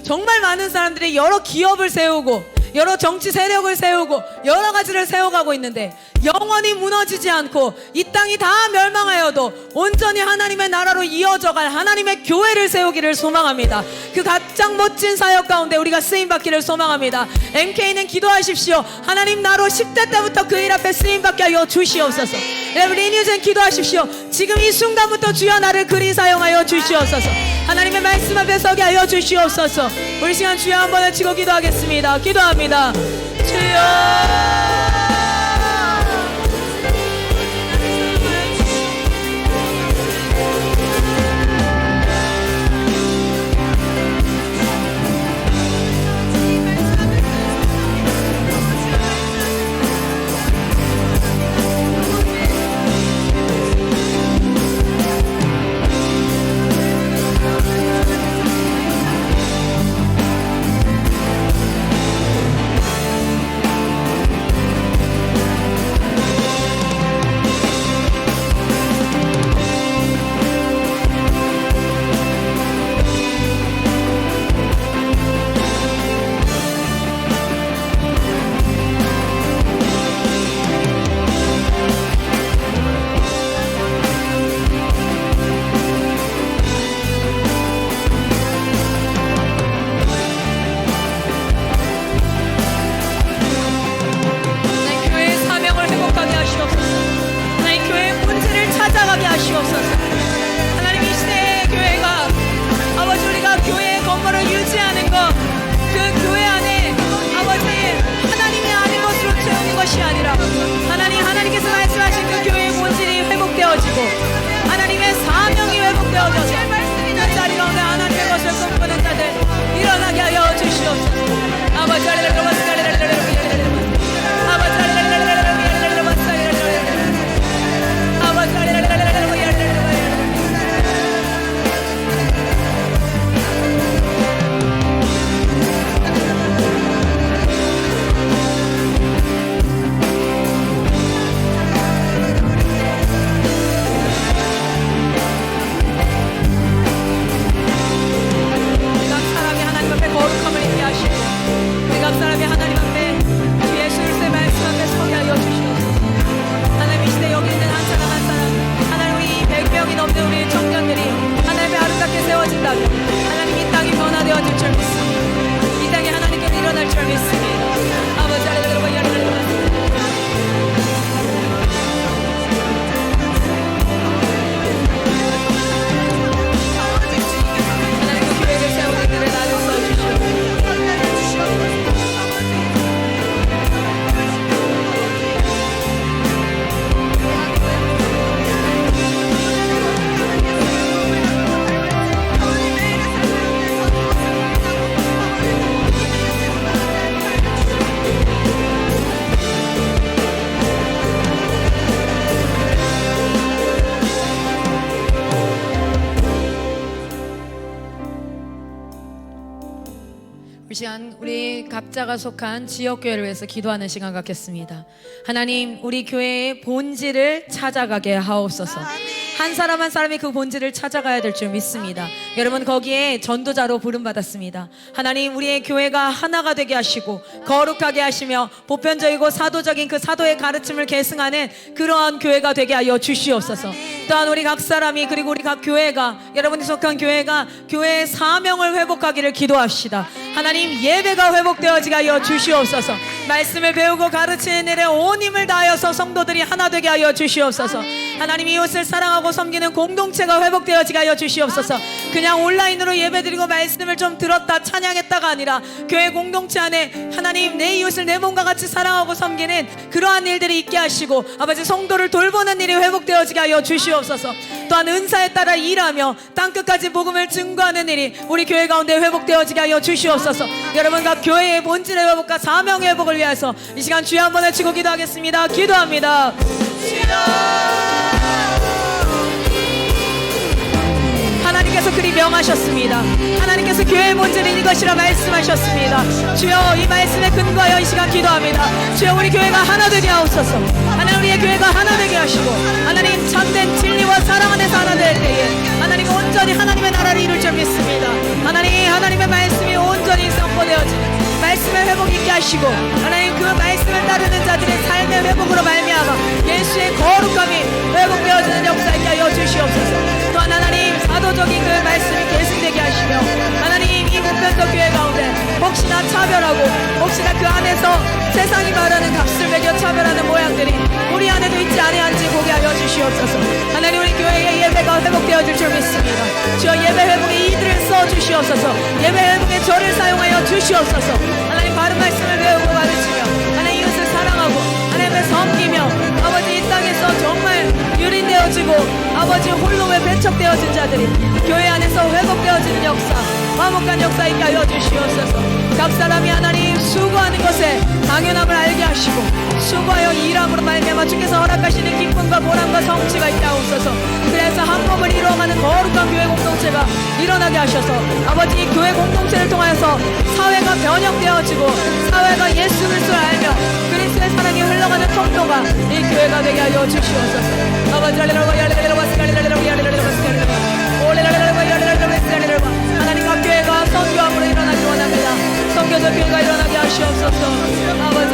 정말 많은 사람들이 여러 기업을 세우고 여러 정치 세력을 세우고 여러 가지를 세워가고 있는데 영원히 무너지지 않고 이 땅이 다 멸망하여도 온전히 하나님의 나라로 이어져갈 하나님의 교회를 세우기를 소망합니다. 그 가장 멋진 사역 가운데 우리가 쓰임받기를 소망합니다. MK는 기도하십시오. 하나님 나로 10대 때부터 그 일 앞에 쓰임받게 하여 주시옵소서. 여러분 리뉴전 기도하십시오. 지금 이 순간부터 주여 나를 그리 사용하여 주시옵소서. 하나님의 말씀 앞에 서게 하여 주시옵소서. 우리 시간 주여 한번 외치고 기도하겠습니다. 기도합니다. 주여 하나님의 사명이 회복되어져서 그 자리 가운데 하나님의 것을 꿈꾸는 자들 일어나게 하여 주시옵소서. 아버지 각 사람이 이 시간 우리 각자가 속한 지역교회를 위해서 기도하는 시간 갖겠습니다. 하나님, 우리 교회의 본질을 찾아가게 하옵소서. 한 사람 한 사람이 그 본질을 찾아가야 될 줄 믿습니다. 여러분, 거기에 전도자로 부름받았습니다. 하나님, 우리의 교회가 하나가 되게 하시고 거룩하게 하시며 보편적이고 사도적인 그 사도의 가르침을 계승하는 그러한 교회가 되게 하여 주시옵소서. 또한 우리 각 사람이, 그리고 우리 각 교회가, 여러분이 속한 교회가 교회의 사명을 회복하기를 기도합시다. 하나님, 예배가 회복되어지게 하여 주시옵소서. 말씀을 배우고 가르치는 일에 온 힘을 다하여서 성도들이 하나 되게 하여 주시옵소서. 하나님, 이웃을 사랑하고 섬기는 공동체가 회복되어지게 하여 주시옵소서. 그냥 온라인으로 예배드리고 말씀을 좀 들었다 찬양했다가 아니라 교회 공동체 안에 하나님, 내 이웃을 내 몸과 같이 사랑하고 섬기는 그러한 일들이 있게 하시고 아버지, 성도를 돌보는 일이 회복되어지게 하여 주시옵소서. 또한 은사에 따라 일하며 땅끝까지 복음을 증거하는 일이 우리 교회 가운데 회복되어지게 하여 주시옵소서. 여러분, 각 교회의 본질의 회복과 사명의 회복을 위해서 이 시간 주여 한번 외치고 기도하겠습니다. 기도합니다. 하나님께서 그리 명하셨습니다. 하나님께서 교회의 본질은 이것이라 말씀하셨습니다. 주여, 이 말씀에 근거하여 이 시간 기도합니다. 주여, 우리 교회가 하나 되게 하옵소서. 하나님, 우리의 교회가 하나 되게 하시고 하나님, 참된 진리와 사랑 안에서 하나 될 때에 하나님 온전히 하나님의 나라를 이룰 줄 믿습니다. 하나님, 하나님의 말씀이 온전히 선포되어지는 말씀의 회복 있게 하시고 하나님, 그 말씀을 따르는 자들의 삶의 회복으로 말미암아 예수의 거룩함이 회복되어지는 역사 있게 하여 주시옵소서. 또한 하나님, 사도적인 그 말씀이 계승되게 하시며 하나님, 이 보편적 교회 가운데 혹시나 차별하고 혹시나 그 안에서 세상이 말하는 값을 매겨 차별하는 모양들이 우리 안에도 있지 아니한지 보게 하여 주시옵소서. 하나님, 우리 교회의 예배가 회복되어질 줄 믿습니다. 주여, 예배 회복에 이들을 써 주시옵소서. 예배 회복에 저를 사용하여 주시옵소서. 하나님, 바른 말씀을 배우고 가르치며 하나님, 이웃을 사랑하고 하나님을 섬기며 아버지, 이 땅에서 정말 유린되어지고 아버지, 홀로에 배척되어진 자들이 교회 안에서 회복되어지는 역사, 화목한 역사 있게 하여 주시옵소서. 각 사람이 하나님 수고하는 것에 당연함을 알게 하시고 수고하여 일함으로 말미암아 주께서 허락하시는 기쁨과 보람과 성취가 있게 하옵소서. 그래서 한 몸을 이루어가는 거룩한 교회 공동체가 일어나게 하셔서 아버지, 이 교회 공동체를 통하여서 사회가 변형되어지고 사회가 예수 그리스도를 알며 그리스도의 사랑이 흘러가는 통로가 이 교회가 되게 하여 주시옵소서. 아버지, 하나님, 각 교회가 선교함으로 일어나기 원합니다. 선교적 교회가 일어나게 하시옵소서. 아버지,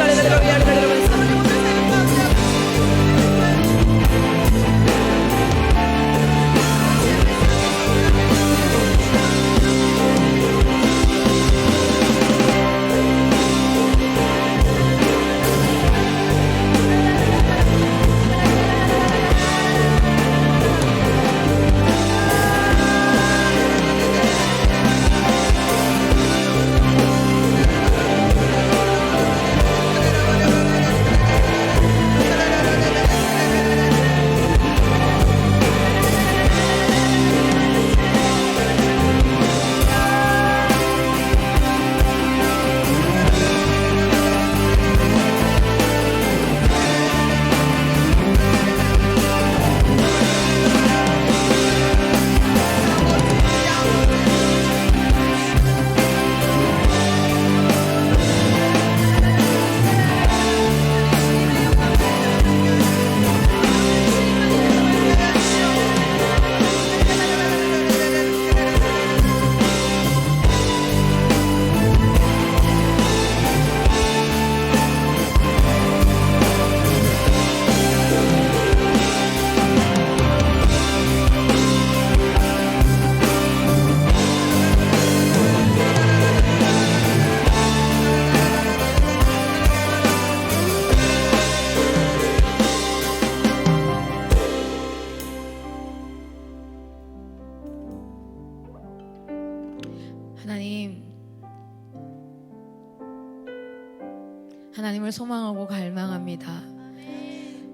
하나님을 소망하고 갈망합니다.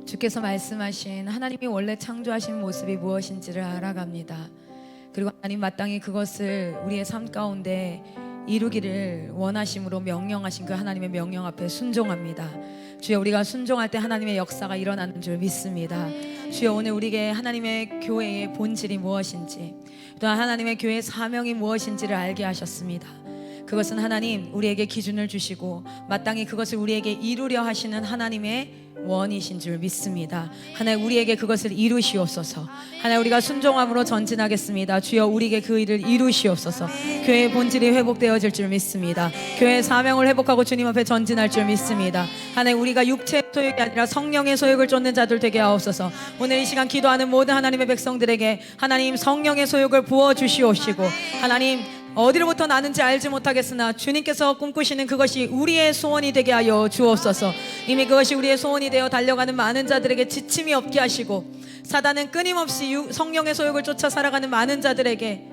주께서 말씀하신 하나님이 원래 창조하신 모습이 무엇인지를 알아갑니다. 그리고 하나님, 마땅히 그것을 우리의 삶 가운데 이루기를 원하심으로 명령하신 그 하나님의 명령 앞에 순종합니다. 주여, 우리가 순종할 때 하나님의 역사가 일어나는 줄 믿습니다. 주여, 오늘 우리에게 하나님의 교회의 본질이 무엇인지, 또한 하나님의 교회의 사명이 무엇인지를 알게 하셨습니다. 그것은 하나님 우리에게 기준을 주시고 마땅히 그것을 우리에게 이루려 하시는 하나님의 원이신 줄 믿습니다. 하나님 우리에게 그것을 이루시옵소서. 하나님 우리가 순종함으로 전진하겠습니다. 주여 우리에게 그 일을 이루시옵소서. 교회의 본질이 회복되어질 줄 믿습니다. 교회의 사명을 회복하고 주님 앞에 전진할 줄 믿습니다. 하나님 우리가 육체의 소욕이 아니라 성령의 소욕을 쫓는 자들 되게 하옵소서. 오늘 이 시간 기도하는 모든 하나님의 백성들에게 하나님 성령의 소욕을 부어주시옵시고 하나님 어디로부터 나는지 알지 못하겠으나 주님께서 꿈꾸시는 그것이 우리의 소원이 되게 하여 주옵소서. 이미 그것이 우리의 소원이 되어 달려가는 많은 자들에게 지침이 없게 하시고 사단은 끊임없이 성령의 소욕을 쫓아 살아가는 많은 자들에게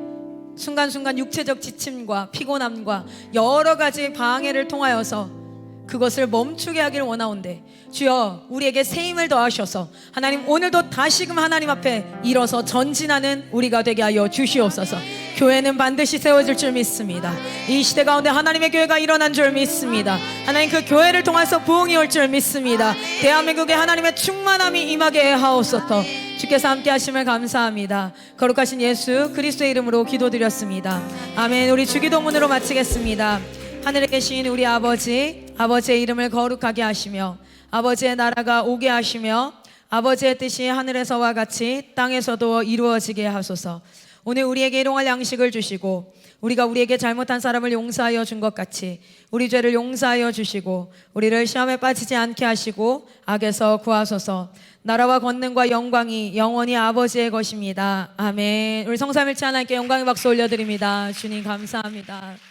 순간순간 육체적 지침과 피곤함과 여러 가지 방해를 통하여서 그것을 멈추게 하기를 원하온대. 주여 우리에게 새 힘을 더하셔서 하나님 오늘도 다시금 하나님 앞에 일어서 전진하는 우리가 되게 하여 주시옵소서. 교회는 반드시 세워질 줄 믿습니다. 이 시대 가운데 하나님의 교회가 일어난 줄 믿습니다. 하나님 그 교회를 통해서 부흥이 올 줄 믿습니다. 대한민국에 하나님의 충만함이 임하게 하옵소서. 주께서 함께 하심을 감사합니다. 거룩하신 예수 그리스도의 이름으로 기도드렸습니다. 아멘. 우리 주기도문으로 마치겠습니다. 하늘에 계신 우리 아버지, 아버지의 이름을 거룩하게 하시며 아버지의 나라가 오게 하시며 아버지의 뜻이 하늘에서와 같이 땅에서도 이루어지게 하소서. 오늘 우리에게 일용할 양식을 주시고 우리가 우리에게 잘못한 사람을 용서하여 준 것 같이 우리 죄를 용서하여 주시고 우리를 시험에 빠지지 않게 하시고 악에서 구하소서. 나라와 권능과 영광이 영원히 아버지의 것입니다. 아멘. 우리 성삼일체 하나님께 영광의 박수 올려드립니다. 주님 감사합니다.